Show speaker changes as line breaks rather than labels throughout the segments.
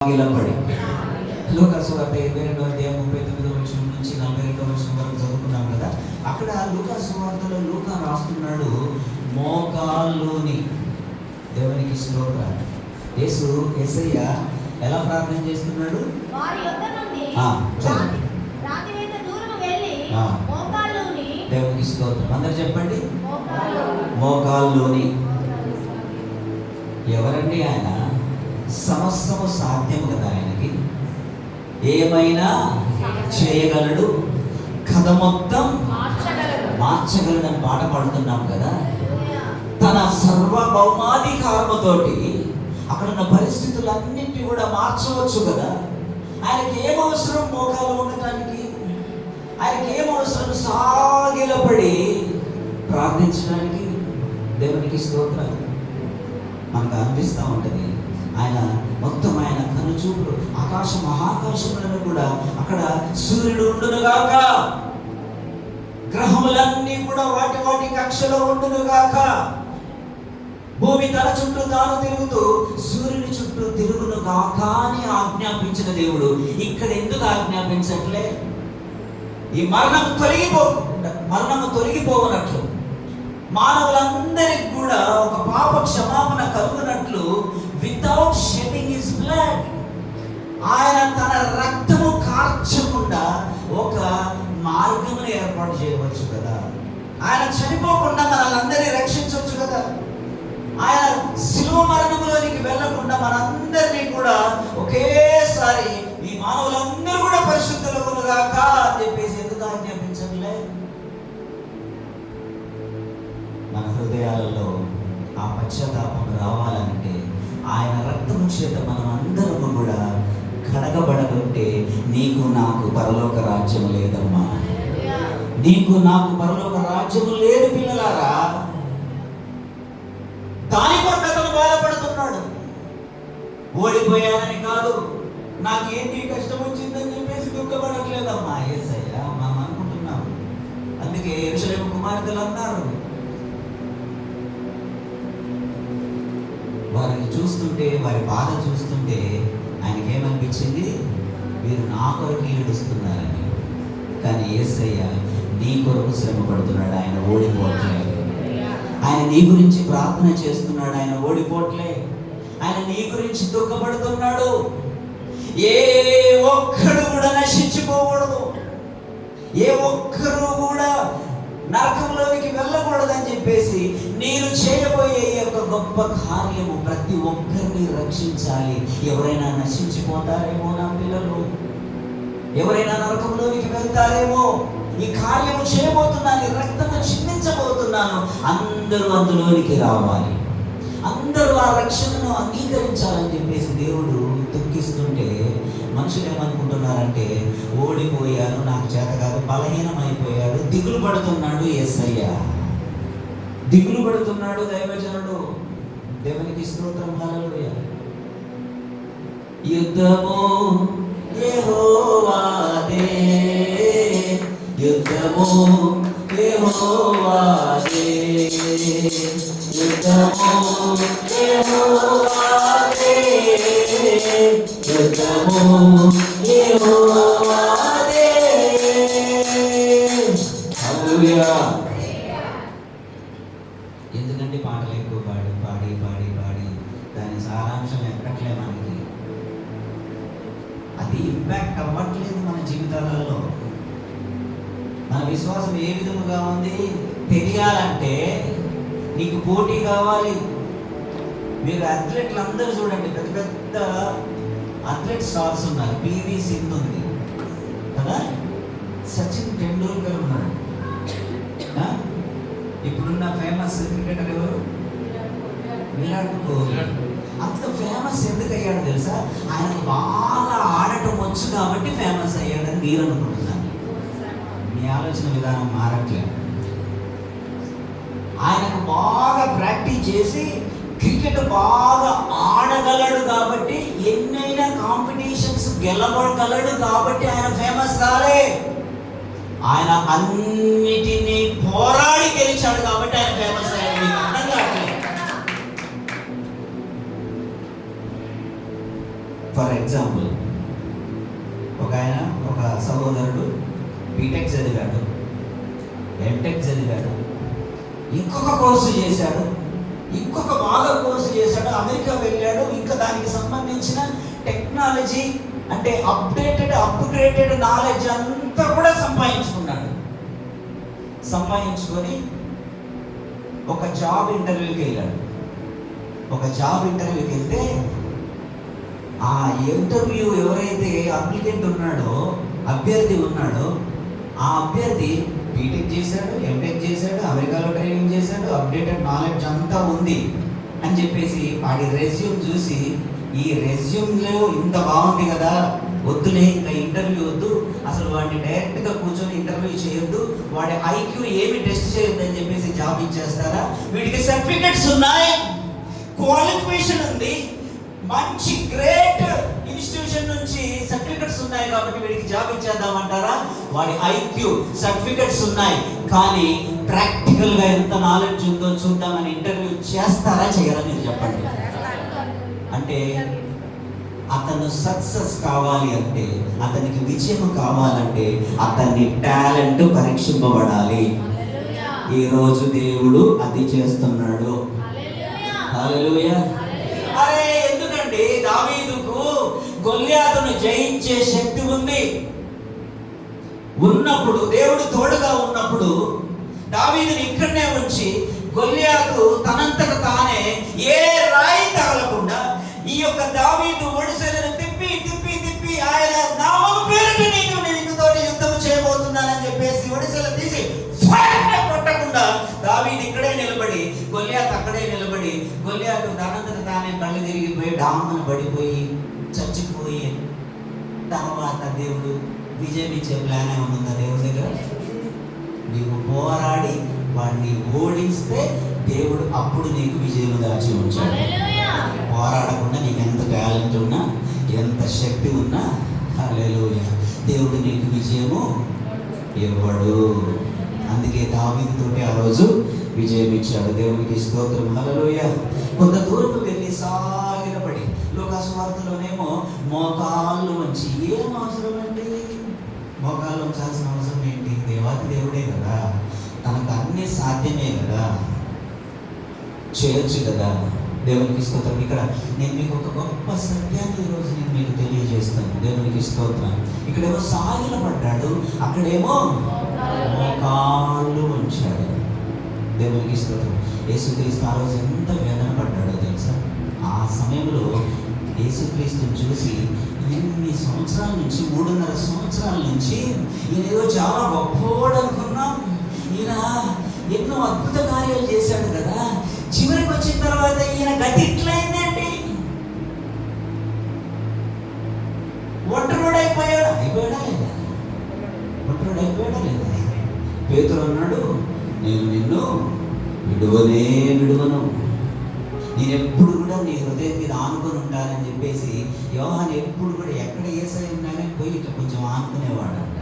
నిలబడి లూకా సువార్త 22వ అధ్యాయం 39వ వచనం నుంచి 42వ వచనం వరకు చదువుకున్నాం కదా. అక్కడ లూకా సువార్తలో లూకా రాస్తున్నాడు, మోకాల్లోని దేవునికి స్తోత్రం. యేసయ్య ఎలా ప్రార్థన చేస్తున్నాడు? దేవునికి స్తోత్రం. అందరు చెప్పండి, మోకాల్లోని. ఎవరండి ఆయన? సమస్తము సాధ్యము కదా ఆయనకి, ఏమైనా చేయగలడు, కథ మొత్తం మార్చగలడని పాట పాడుతున్నాం కదా. తన సర్వభౌమాధికారముతోటి అక్కడున్న పరిస్థితులన్నింటినీ కూడా మార్చవచ్చు కదా. ఆయనకి ఏమవసరం మోకాలు ఉండటానికి? ఆయనకి ఏమవసరం సాగిలపడి ప్రార్థించడానికి? దేవునికి స్తోత్రం. మనకు అనిపిస్తూ ఉంటుంది ఆయన మొత్తం ఆయన కనుచూపులు ఆకాశ మహాకాశములను కూడా అక్కడ సూర్యుడు ఉండునుగాక, గ్రహములన్నీ కూడా వాటి వాటి కక్షలో ఉండునుగాక, భూమి తన చుట్టూ తాను తిరుగుతూ సూర్యుని చుట్టూ తిరుగునుగాక అని ఆజ్ఞాపించిన దేవుడు ఇక్కడ ఎందుకు ఆజ్ఞాపించట్లే? ఈ మరణము తొలగిపోవనట్లు, మానవులందరికి కూడా ఒక పాప క్షమాపణ కలుగునట్లు, వితౌట్ షెడ్డింగ్ హిస్ బ్లడ్, ఆయన తన రక్తము కార్చకుండా ఒక మార్గమును ఏర్పాటు చేయవచ్చు కదా. ఆయన చనిపోకుండా మనల్ని రక్షించవచ్చు కదా. ఆయన శిలువ మరణములోనికి వెళ్ళకుండా మనందరినీ కూడా ఒకేసారి ఈ మానవులందరూ కూడా పరిశుద్ధులగునుగాక అని చెప్పేసి ఎందుకు ఆజ్ఞాపించట్లే? మన హృదయాలలో ఆ పశ్చాత్తాపం రావాలంటే ఆయన రక్తము చేత మనం అందరము కూడా కడగబడకుంటే నీకు నాకు పరలోక రాజ్యం లేదమ్మా. నీకు నాకు పరలోక రాజ్యము లేదు పిల్లలారా. దాని కొరకు అతను బాధపడుతున్నాడు. ఓడిపోయానని కాదు, నాకు ఏంటి కష్టం వచ్చిందని చెప్పేసి దుఃఖపడట్లేదమ్మా యేసయ్య. మనం అనుకుంటున్నాం. అందుకే యెరూషలేము కుమార్తెలు అన్నారు, వారిని చూస్తుంటే, వారి బాధ చూస్తుంటే ఆయనకి ఏమనిపించింది? వీరు నా కొరకు ఏడుస్తున్నారని. కానీ యేసయ్య నీ కొరకు శ్రమ పడుతున్నాడు, ఆయన ఓడిపోవట్లే. ఆయన నీ గురించి ప్రార్థన చేస్తున్నాడు, ఆయన ఓడిపోవట్లే. ఆయన నీ గురించి దుఃఖపడుతున్నాడు. ఏ ఒక్కడు కూడా నశించిపోకూడదు, ఏ ఒక్కరు కూడా నరకంలోనికి వెళ్ళకూడదని చెప్పేసి నేను చేయబోయే యొక్క గొప్ప కార్యము ప్రతి ఒక్కరిని రక్షించాలి. ఎవరైనా నశించిపోతారేమో నా పిల్లలు, ఎవరైనా నరకంలోనికి వెళ్తారేమో, ఈ కార్యము చేయబోతున్నాను, ఈ రక్తము చిందించబోతున్నాను, అందరూ అందులోనికి రావాలి, అందరూ ఆ రక్షణను అంగీకరించాలని చెప్పేసి దేవుడు దుఃఖిస్తుంటే మనుషులు ఏమనుకుంటున్నారంటే, ఓడిపోయాను, నాకు చేత కాదు, బలహీనమైపోయాడు, దిగులు పడుతున్నాడు యేసయ్య, దిగులు పడుతున్నాడు దైవజనుడు. దేవునికి స్తోత్రం, హల్లెలూయా. యుద్ధము యెహోవాదే, యుద్ధము యెహోవాదే, యుద్ధము యెహోవాదే, యుద్ధము యెహోవాదే. హల్లెలూయా. ఎందుకంటే పాటలు ఎక్కువ పాడి పాడి పాడి పాడి దాని సారాంశం ఎక్కట్లే మనకి, అది ఇంపాక్ట్ అవ్వట్లేదు మన జీవితాలలో. మన విశ్వాసం ఏ విధముగా ఉంది తెలియాలంటే నీకు పోటీ కావాలి. మీరు అథ్లెట్లు అందరూ చూడండి, పెద్ద పెద్ద అథ్లెట్ స్టార్స్ ఉన్నారు. పివి సింధు ఉంది కదా, సచిన్ టెండూల్కర్ ఉన్నాడు. ఇప్పుడున్న ఫేమస్ క్రికెటర్ ఎవరు? విరాట్ కోహ్లీ. అంత ఫేమస్ ఎందుకు అయ్యాడు తెలుసా? ఆయనకు బాగా ఆడటం వచ్చు కాబట్టి ఫేమస్ అయ్యాడని మీరు అనుకుంటున్నారు. మీ ఆలోచన విధానం మారట్లేదు. ఆయనకు బాగా ప్రాక్టీస్ చేసి క్రికెట్ బాగా ఆడగలడు కాబట్టి, ఎన్నైనా కాంపిటీషన్స్ గెలవగలడు కాబట్టి ఆయన ఫేమస్ కాలే. ఆయన అన్నిటినీ పోరాడి గెలిచాడు కాబట్టి ఆయన ఫేమస్ అయ్యాడు. ఫర్ ఎగ్జాంపుల్, ఒక సహోదరుడు బీటెక్ చదివాడు, ఎంటెక్ చదివాడు, ఇంకొక కోర్సు చేశాడు, ఇంకొక బాగా కోర్సు చేశాడు, అమెరికా వెళ్ళాడు, ఇంకా దానికి సంబంధించిన టెక్నాలజీ అంటే అప్గ్రేడెడ్ నాలెడ్జ్ అంతా కూడా సంపాదించుకొని ఒక జాబ్ ఇంటర్వ్యూకి వెళ్ళాడు. ఒక జాబ్ ఇంటర్వ్యూకి వెళ్తే ఆ ఇంటర్వ్యూ ఎవరైతే అభ్యర్థి ఉన్నాడో ఆ అభ్యర్థి బీటెక్ చేశాడు, ఎంటెక్ చేశాడు, అమెరికాలో ట్రైనింగ్ చేశాడు, అప్డేటెడ్ నాలెడ్జ్ అంతా ఉంది అని చెప్పేసి వాడి రెజ్యూమ్ చూసి, ఈ రెజ్యూమ్లో ఇంత బాగుంది కదా, వద్దులే ఇంకా ఇంటర్వ్యూ వద్దు, అసలు వాడిని డైరెక్ట్గా కూర్చొని ఇంటర్వ్యూ చేయొద్దు, వాడి ఐక్యూ ఏమి టెస్ట్ చేయొద్దు అని చెప్పేసి జాబ్ ఇచ్చేస్తారా? వీడికి సర్టిఫికెట్స్ ఉన్నాయి, క్వాలిఫికేషన్ ఉంది, మంచి గ్రేట్ ఇన్స్టిట్యూషన్ నుంచి సర్టిఫికెట్స్ ఉన్నాయి కాబట్టి వీడికి జాబ్ ఇచ్చేద్దామంటారా? వాడి ఐక్యూ సర్టిఫికెట్స్ ఉన్నాయి, కానీ ప్రాక్టికల్గా ఎంత నాలెడ్జ్ ఉందో చూద్దామని ఇంటర్వ్యూ చేస్తారా, చేయరా? మీరు చెప్పండి. అంటే అతను సక్సెస్ కావాలి అంటే, అతనికి విజయం కావాలంటే అతని టాలెంట్ పరీక్షింపబడాలి. ఈరోజు దేవుడు అది చేస్తున్నాడు. హల్లెలూయా. అరే ఎందుకండి దావీదుకు గొల్యాతును జయించే శక్తి ఉన్నప్పుడు, దేవుడు తోడుగా ఉన్నప్పుడు దావీదుని ఇక్కడనే ఉంచి గొల్యాతు తనంతట తానే ఏ రాయి తగలకుండా ఈ యొక్క దావీదు ఒడిసెలను తిప్పి ఆయన నామము పేరిట నేను తోటి యుద్ధం చేయబోతున్నానని చెప్పేసి ఒడిసెలు తీసి కొట్టకుండా దావీదు ఇక్కడే నిలబడి, గొల్యాతు అక్కడే నిలబడి, గొల్యాతు తనంతట తానే కళ్ళు తిరిగిపోయి డామను పడిపోయి చచ్చిపోయి తర్వాత దేవుడు విజయం ఇచ్చే ప్లాన్ ఏమన్నా దేవుడి దగ్గర? నీవు పోరాడి వాడిని ఓడిస్తే దేవుడు అప్పుడు నీకు విజయం దాచి ఉంచాడు. పోరాడకుండా నీకు ఎంత టాలెంట్ ఉన్నా, ఎంత శక్తి ఉన్నా, హల్లెలూయా, దేవుడు నీకు విజయము ఇవ్వడు. అందుకే దావీదుతోటి ఆ రోజు విజయం ఇచ్చాడు. దేవునికి స్తోత్రం. హల్లెలూయా. కొంత దూరం వెళ్ళి సాగిలపడి, లూకాసు వార్తలోనేమో మోకాళ్ళు వంచి, ఏం అవసరం అండి? మోకాళ్ళు వంచాల్సిన అవసరం ఏంటి? దేవాది దేవుడే కదా, తనకు అన్నీ సాధ్యమే కదా, చేయొచ్చు కదా. దేవునికి స్తోత్రం. ఇక్కడ నేను మీకు ఒక గొప్ప సత్యాన్ని ఈరోజు నేను మీకు తెలియజేస్తాను. దేవునికి స్తోత్రం. ఇక్కడేమో సాగిల పడ్డాడు, అక్కడేమో మోకాళ్ళు ఉంచాడు. దేవునికి స్తోత్రం. యేసుక్రీస్తు ఆ రోజు ఎంత వేదన పడ్డాడో తెలుసా? ఆ సమయంలో యేసుక్రీస్తుని చూసి ఎన్ని సంవత్సరాల నుంచి, 3.5 సంవత్సరాల నుంచి ఈయన చాలా గొప్పవాడు అనుకున్నాం, ఈయన ఎన్నో అద్భుత కార్యాలు చేశాడు కదా, చివరికి వచ్చిన తర్వాత ఈయన గతి ఇట్లయిందండి, ఒంటరుడైపోయాడా లేదా? పేతురు అన్నాడు, నేను నిన్ను విడువను, నేను ఎప్పుడు కూడా నీ హృదయం మీద ఆనుకొని ఉంటానని చెప్పేసి యోహాను ఎప్పుడు కూడా ఎక్కడ యేసయ్య ఉన్నాడని పోయి ఇట్లా కొంచెం ఆనుకునేవాడంట.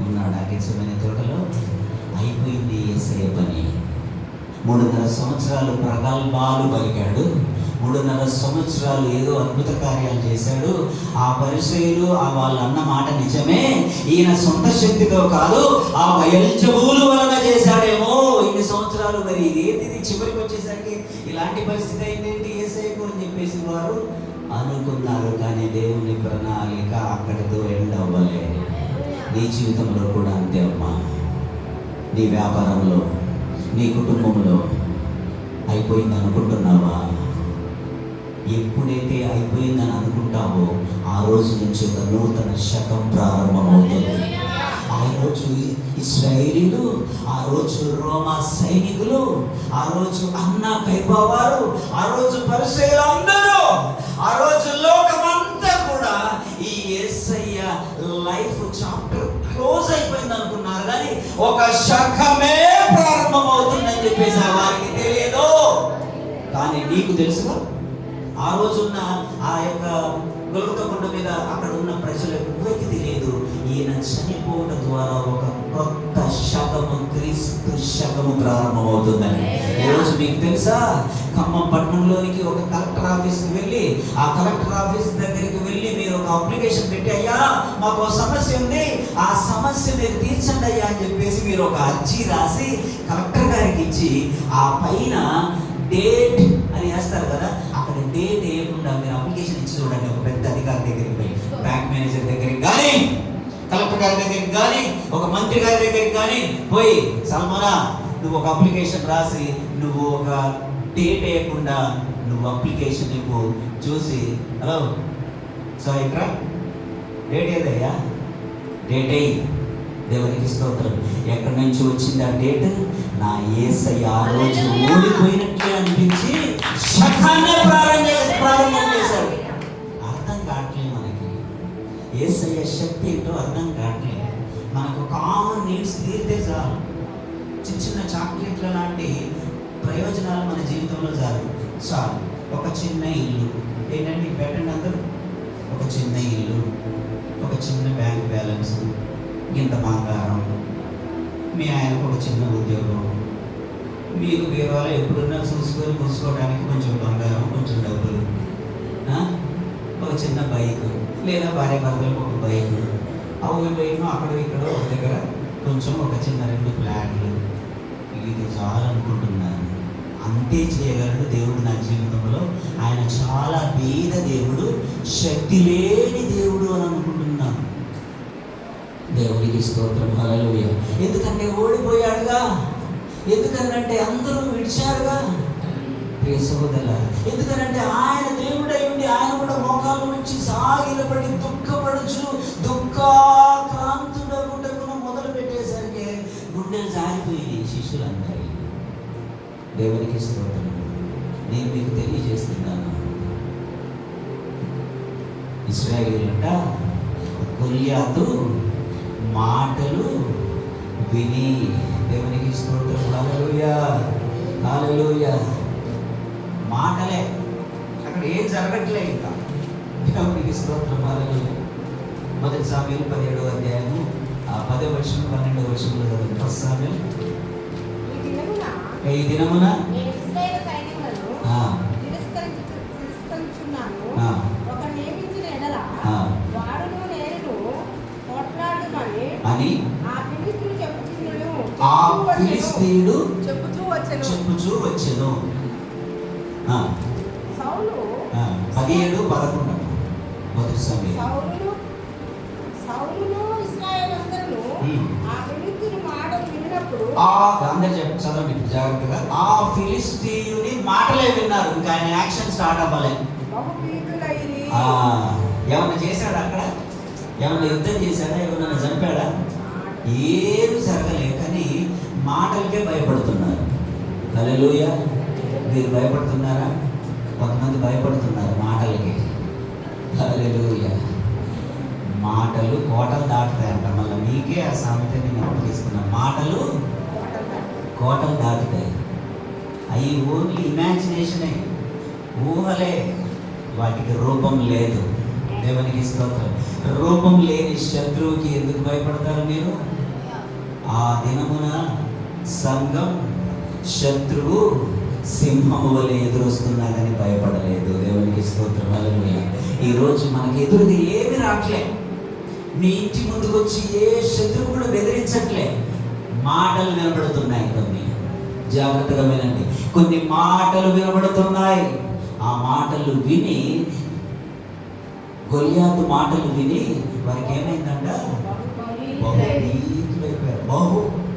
ఉన్నాడు ఆ గెత్సేమనే తోటలో. అయిపోయింది యేసయ్య పని. 3.5 సంవత్సరాలు ప్రగల్భాలు పలికాడు, 3.5 సంవత్సరాలు ఏదో అద్భుత కార్యాలు చేశాడు. ఆ పరిసయ్యులు వాళ్ళు అన్న మాట నిజమే, ఈయన సొంత శక్తితో కాదు, ఆ బయల్జెబూలు వలన చేశాడేమో ఇన్ని సంవత్సరాలు. మరి ఇదేంటిది, చివరికి వచ్చేసరికి ఇలాంటి పరిస్థితి అయిందేంటి యేసయ్యకు అని చెప్పేసి వారు అనుకున్నారు. కానీ దేవుని ప్రణాళిక అక్కడితో ఎండ్ అవ్వలే. నీ జీవితంలో కూడా అంతే అమ్మా. నీ వ్యాపారంలో, నీ కుటుంబంలో అయిపోయింది అనుకుంటున్నావా? ఎప్పుడైతే అయిపోయిందని అనుకుంటావో ఆ రోజు నుంచి ఒక నూతన శకం ప్రారంభమవుతుంది. ఆ రోజు ఇశ్రాయేలీలు, ఆ రోజు రోమా సైనికులు, ఆ రోజు అన్న కైపవారు, ఆ రోజు పరిసయ్యులు అందరూ, ఆ రోజు లోకమంతా కూడా ఈ యేసయ్య లైఫ్ చాప్టర్ క్లోజ్ అయిపోయింది అనుకున్నారు. కానీ ఒక శకమే ప్రారంభమవుతుందని చెప్పేసి వారికి తెలియదు. కానీ నీకు తెలుసుగా, ఆ రోజున్న ఆ యొక్క గొల్గొతా కొండ మీద అక్కడ ఉన్న ప్రజలు ఎవరికి తెలియదు, ఈయన చనిపోవడం ద్వారా ఒక కొత్త శకం శకము క్రీస్తు శకము ప్రారంభమవుతుందని. ఈరోజు మీకు తెలుసా, ఖమ్మం పట్టణంలోనికి ఒక కలెక్టర్ ఆఫీస్కి వెళ్ళి, ఆ కలెక్టర్ ఆఫీస్ దగ్గరికి వెళ్ళి మీరు ఒక అప్లికేషన్ పెట్టి, అయ్యా మాకు ఒక సమస్య ఉంది, ఆ సమస్య మీరు తీర్చండి అయ్యా అని చెప్పేసి మీరు ఒక అర్జీ రాసి కలెక్టర్ గారికి ఇచ్చి, ఆ పైన డేట్ అని వేస్తారు కదా, అక్కడ డేట్ వేయకుండా మీరు అప్లికేషన్ ఇచ్చి చూడండి. ఒక పెద్ద అధికారి దగ్గరికి పోయి, బ్యాంక్ మేనేజర్ దగ్గరికి కానీ, కలెక్టర్ గారి దగ్గరికి కానీ, ఒక మంత్రి గారి దగ్గరికి కానీ పోయి, సల్మానా నువ్వు ఒక అప్లికేషన్ రాసి నువ్వు ఒక డేట్ వేయకుండా నువ్వు అప్లికేషన్ నువ్వు చూసి, హలో సో ఇక్కడ డేట్ ఏదయ్యా, డేట్ అయ్యి, దేవునికి స్తోత్రం. ఎక్కడి నుంచి వచ్చింది ఆ డేట్? నా యేసయ్య ఆ రోజు ఓడిపోయినట్లే అనిపించి శకాన్నే ప్రారంభం చేశాడు. అర్థం కావట్లేదు మనకి యేసయ్య శక్తి ఏంటో అర్థం కావట్లేదు. మనకు కామన్ నీడ్స్ తీరితే చాలు, చిన్న చిన్న చాక్లెట్ల లాంటి ప్రయోజనాలు మన జీవితంలో చాలు. ఒక చిన్న ఇల్లు, ఏంటంటే పెట్టండి అందరూ, ఒక చిన్న ఇల్లు, ఒక చిన్న బ్యాంక్ బ్యాలెన్స్, ఇంత బంగారం, మీ ఆయనకు ఒక చిన్న ఉద్యోగం, మీకు బీరువాలో ఎప్పుడున్నా చూసుకొని కూర్చోవడానికి కొంచెం బంగారం, కొంచెం డబ్బులు, ఒక చిన్న బైక్, లేదా భార్య భర్తలకు ఒక బైక్, అవి బైక్ను అక్కడ ఇక్కడ ఒక దగ్గర కొంచెం ఒక చిన్న 2 ఫ్లాట్లు, ఇది చాలనుకుంటున్నాను. అంతే చేయగలడు దేవుడు నా జీవితంలో. ఆయన చాలా బీద దేవుడు, శక్తి లేని దేవుడు అని అనుకుంటున్నాను. దేవునికి స్తోత్రం, హల్లెలూయా. ఎందుకంటే ఓడిపోయాడుగా, ఎందుకనంటే అందరూ విడిచారుగా ప్రియ సహోదరులారా. ఎందుకనంటే ఆయన దేవుడై ఉండి ఆయన కూడా మోకాలు నుంచి సాగిలపడి దుఃఖపడుచు దుఃఖాక్రాంతుడగుటకును మొదలు పెట్టేసరికి గుండెలు జారిపోయి శిష్యులందరూ. దేవునికి స్తోత్రం. నేను మీకు తెలియజేస్తున్నాను, ఇశ్రాయేలీయులంట గొల్యాతు మాటలు విని, దేవునికి స్తోత్రం, హల్లెలూయా హల్లెలూయా. మాటలే, అక్కడ ఏం జరగట్లే ఇంకా. దేవునికి స్తోత్రం, హల్లెలూయా. 1 సామెలు 17వ అధ్యాయము 10వ వచనం 12వ వచనంలో చదువు. 1 సామెలు, ఈ దినమున అని ఆ ఫిలిష్తీయుడు చెప్పుచూ వచ్చెను. 17, 11 1 సామెలు. చదవండి జాగ్రత్తగా. ఆ ఫిలిష్తీయుని మాటలే విన్నారు, ఇంకా ఆయన యాక్షన్ స్టార్ట్ అవ్వలే. ఏమన్నా చేశాడా అక్కడ? ఏమన్నా యుద్ధం చేశాడా? ఏమన్నా చంపాడా? ఏమి జరగలే, కానీ మాటలకే భయపడుతున్నారు. హల్లెలూయా. మీరు భయపడుతున్నారా? కొంతమంది భయపడుతున్నారు మాటలకి. హల్లెలూయా. మాటలు కోటలు దాటుతాయంట. మళ్ళీ మీకే ఆ సామెత నేను అప్పగిస్తున్నాను. మాటలు కోటలు దాటుతాయి. అవి ఓన్లీ ఇమాజినేషనే, ఊహలే, వాటికి రూపం లేదు. దేవునికి స్తోత్రం. రూపం లేని శత్రువుకి ఎందుకు భయపడతారు మీరు? ఆ దినమున సంఘం శత్రువు సింహము వలె ఎదురొస్తున్నాడని భయపడలేదు. దేవునికి స్తోత్రం, హల్లెలూయా. ఈరోజు మనకి ఎదురుగా ఏమి రావట్లే. మీ ఇంటి ముందుకు వచ్చి ఏ శత్రువు కూడా బెదిరించట్లే. మాటలు వినబడుతున్నాయి. కొన్ని జాగ్రత్తగా వినండి. కొన్ని మాటలు వినబడుతున్నాయి. ఆ మాటలు విని, గొల్యాతు మాటలు విని వారికి ఏమైందంట? బహుభీతులైపోయారు.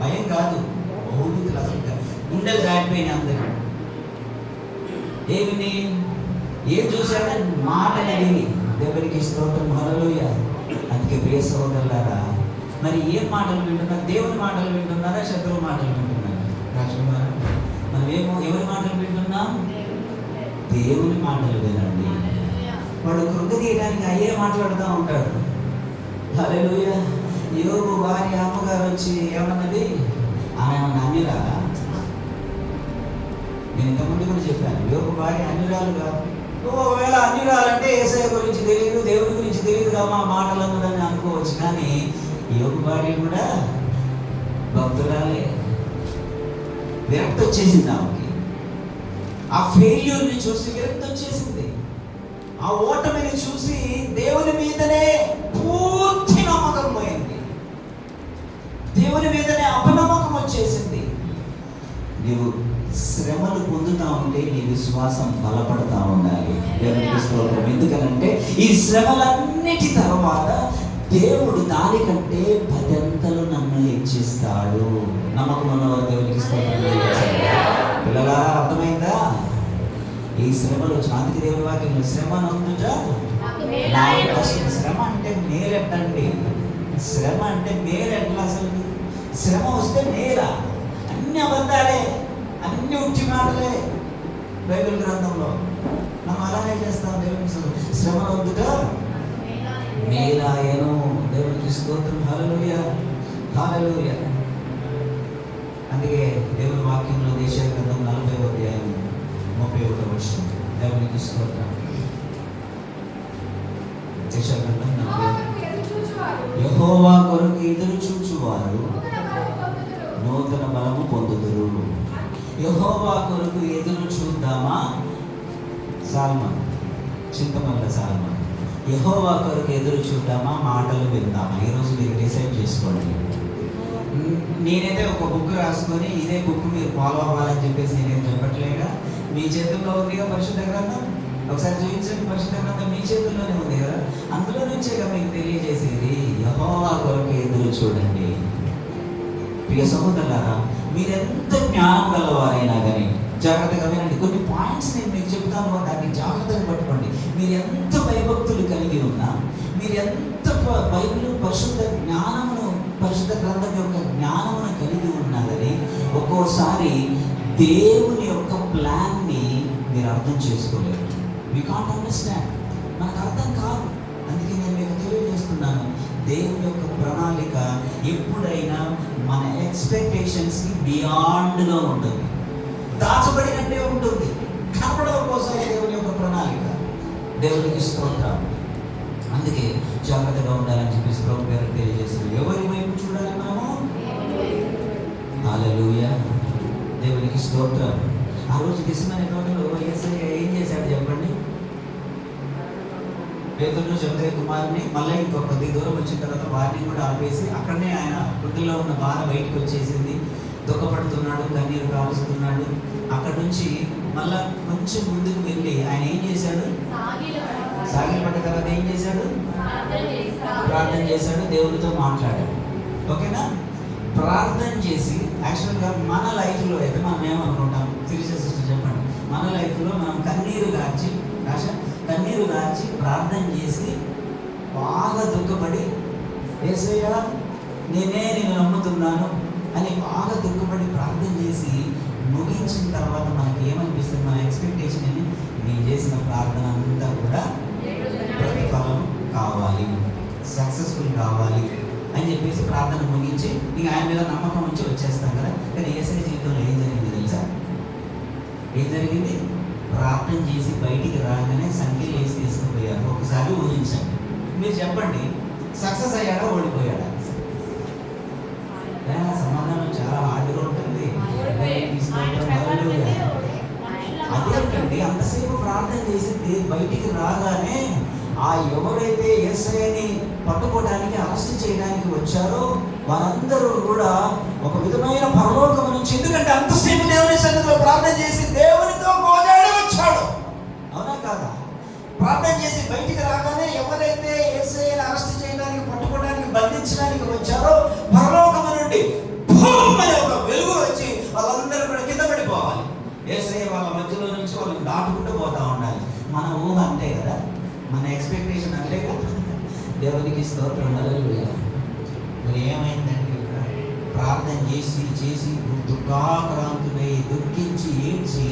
భయం కాదు, బహుభీతులు. అసలు గుండెలు జారిపోయినాయి అందరూ. ఏం చూశారని? మాటలు విని. దేవునికి స్తోత్రం, హల్లెలూయా. అందుకే ప్రియ సహోదరులారా, మరి ఏం మాటలు వింటున్నారు? దేవుని మాటలు వింటున్నారా? శత్రువు మాటలు వింటున్నారా? రాజకుమార్, మనం ఎవరి మాటలు వింటున్నాం? దేవుని మాటలు వినండి. వాడు కృంగదీయడానికి అయ్యే మాట్లాడుతూ ఉంటాడు. హల్లెలూయా. యోబు భార్య అమ్మగారు వచ్చి ఏమన్నది? ఆయన అన్యురా. నేను ఇంతకుముందు కూడా చెప్పాను, యోబు భార్య అన్యురాలు కాదు. ఒకవేళ అన్యురాలంటే యేసయ్య గురించి తెలియదు, దేవుడి గురించి తెలియదు కదా మా మాటలు అని అనుకోవచ్చు. కానీ యోబు భార్య కూడా భక్తురాలే, విరక్తి వచ్చేసింది ఆమెకి. ఆ ఫెయిల్యూర్ని చూసి విరక్తి వచ్చేసింది. ఆ ఓటమిని చూసి దేవుని మీదనే పూర్తి నమ్మకం పోయింది. దేవుని మీదనే అపనమ్మకం వచ్చేసింది. నీవు శ్రమలు పొందుతా ఉంటే నీ విశ్వాసం బలపడతా ఉండాలి. దేవునికి స్తోత్రం. ఎందుకనంటే ఈ శ్రమలన్నిటి తర్వాత దేవుడు దానికంటే 10 అంతలు నన్ను హెచ్చిస్తాడు. నమ్మకం ఉన్నవారు దేవునికి స్తోత్రం. పిల్లలా అర్థమైందా? ఈ శ్రమలు అందుకే దేవుని వాక్యంలో శ్రమ నొందుట శ్రమ అంటే మేలెట్టండి. శ్రమ అంటే మేలెట్లా? అసలు శ్రమ వస్తే మేలా? అన్ని అబద్ధాలే, అన్ని ఉట్టి మాటలే బైబిల్ గ్రంథంలో. మనం అలాగే చేస్తాం. దేవునికి శ్రమ నొందుట మేలాయను. దేవునికి స్తోత్రం. హల్లెలూయా, హల్లెలూయా. అందుకే దేవుని వాక్యంలో యెషయా గ్రంథం 40వ అధ్యాయం 31వ వచనం. దేవునికి స్తోత్రం. యెషయా గ్రంథం 40. యెహోవా కొరకు ఎదురు చూచువారు నూతన బలము పొందుదురు. యెహోవా కొరకు ఎదురు చూద్దామా? Salmon, Chintamalla salmon. యెహోవా కొరకు ఎదురు చూద్దామా, మాటలు విందామా? ఈరోజు మీరు డిసైడ్ చేసుకోండి. నేనైతే ఒక బుక్ రాసుకొని ఇదే బుక్ మీరు ఫాలో అవ్వాలని చెప్పేసి నేనేం చెప్పట్లేగా. మీ చేతుల్లో ఉందిగా పరిశుద్ధ గ్రంథం. ఒకసారి చూపించండి. పరిశుద్ధ గ్రంథం మీ చేతుల్లోనే ఉంది కదా. అందులో నుంచేగా మీకు తెలియజేసేది. యెహోవా కొరకు ఎదురు చూడండి. ప్రియ సహోదరులారా, మీరెంత జ్ఞానం గలవారైనా కానీ జాగ్రత్తగా వినండి. కొన్ని పాయింట్స్ నేను మీకు చెప్తాను, దాన్ని జాగ్రత్తగా పట్టుకోండి. మీరు ఎంత భయభక్తులు కలిగి ఉన్నా, మీరు ఎంత బైబిల్ పరిశుద్ధ జ్ఞానమును, పరిశుద్ధ గ్రంథం యొక్క జ్ఞానమును కలిగి ఉన్నారని ఒక్కోసారి దేవుని యొక్క ప్లాన్ని మీరు అర్థం చేసుకోలేరు. We can't understand. మనకు అర్థం కాదు. అందుకే నేను మీకు తెలియజేస్తున్నాను, దేవుని యొక్క ప్రణాళిక ఎప్పుడైనా మన ఎక్స్పెక్టేషన్స్కి బియాండ్గా ఉంటుంది. దాచబడినట్టే ఉంటుంది. కనపడడం కోసం దేవుని యొక్క ప్రణాళిక. దేవునికి స్తోత్రం. అందుకే జాగ్రత్తగా ఉండాలని చెప్పేసి ప్రభు గారు తెలియజేస్తారు. ఎవరి వైపు చూడాలి మనము? హల్లెలూయా, దేవునికి స్తోత్రం. ఆ రోజు గెత్సేమనే తోటలో యేసయ్య ఏం చేశాడు చెప్పండి? పేతురును జెబెదయి కుమారుని మళ్ళీ ఇంకో కొద్ది దూరం వచ్చిన తర్వాత వారిని కూడా ఆపేసి అక్కడనే ఆయన వృద్ధిలో ఉన్న బాధ బయటకు వచ్చేసింది. దుఃఖపడుతున్నాడు, కన్నీరు కాలుస్తున్నాడు. అక్కడ నుంచి మళ్ళా కొంచెం ముందుకు వెళ్ళి ఆయన ఏం చేశాడు? సాగిల పడ్డ తర్వాత ఏం చేశాడు? ప్రార్థన చేశాడు, దేవుడితో మాట్లాడాడు. ఓకేనా? ప్రార్థన చేసి యాక్చువల్గా మన లైఫ్లో అయితే మనం ఏమనుకుంటాం? సిస్టర్ చెప్పండి. మన లైఫ్లో మనం కన్నీరు గార్చి ప్రార్థన చేసి బాగా దుఃఖపడి యేసయ్యా నేనే నిన్ను నమ్ముతున్నాను అని బాగా దుఃఖపడి ప్రార్థన చేసి ముగించిన తర్వాత మనకి ఏమనిపిస్తుంది? మన ఎక్స్పెక్టేషన్ అని నేను చేసిన ప్రార్థన అంతా కూడా ప్రతిఫలం కావాలి, సక్సెస్ఫుల్ కావాలి అని చెప్పేసి ప్రార్థన ముగించి ఇంక ఆయన మీద నమ్మకం ఉంచి వచ్చేస్తాం కదా. కానీ యేసయ్య జీవితంలో ఏం జరిగింది తెలుసా? ఏం జరిగింది? ప్రార్థన చేసి బయటికి రాగానే సంఖ్యలు వేసి తీసుకుపోయారు. ఒకసారి ఊహించండి. మీరు చెప్పండి, సక్సెస్ అయ్యాడా, ఓడిపోయాడా? సమాధానం చాలా హార్డ్గా ఉంటుంది. అదేంటండి, అంతసేపు ప్రార్థన చేసి బయటికి రాగానే ఆ ఎవరైతే యేసయ్యని పట్టుకోవడానికి, అరెస్ట్ చేయడానికి వచ్చారో వారందరూ కూడా ఒక విధమైన పరలోకం నుంచి, ఎందుకంటే అంతసేపు దేవుని సన్నిధిలో ప్రార్థన చేసి దేవునితో గోజాడి వచ్చాడు. అవునా కాదా? ప్రార్థన చేసి బయటికి రాగానే ఎవరైతే యేసయ్యని అరెస్ట్ చేయడానికి, పట్టుకోవడానికి, బంధించడానికి వచ్చారో పరలోకము నుండి భూమ్ అనే ఒక వెలుగు వచ్చి వాళ్ళందరూ కూడా కింద పడిపోవాలి. యేసయ్య వాళ్ళ మధ్యలో నుంచి వాళ్ళని దాటుకుంటూ పోతా ఉండాలి. మన ఊహ అంతే కదా, మన ఎక్స్పెక్టేషన్ అంతే కదా. దేవునికి స్తోత్రం. హల్లెలూయా. మరి ఏమైందండి? ప్రార్థన చేసి దుఃఖాక్రాంతుడై దుఃఖించి ఏడ్చి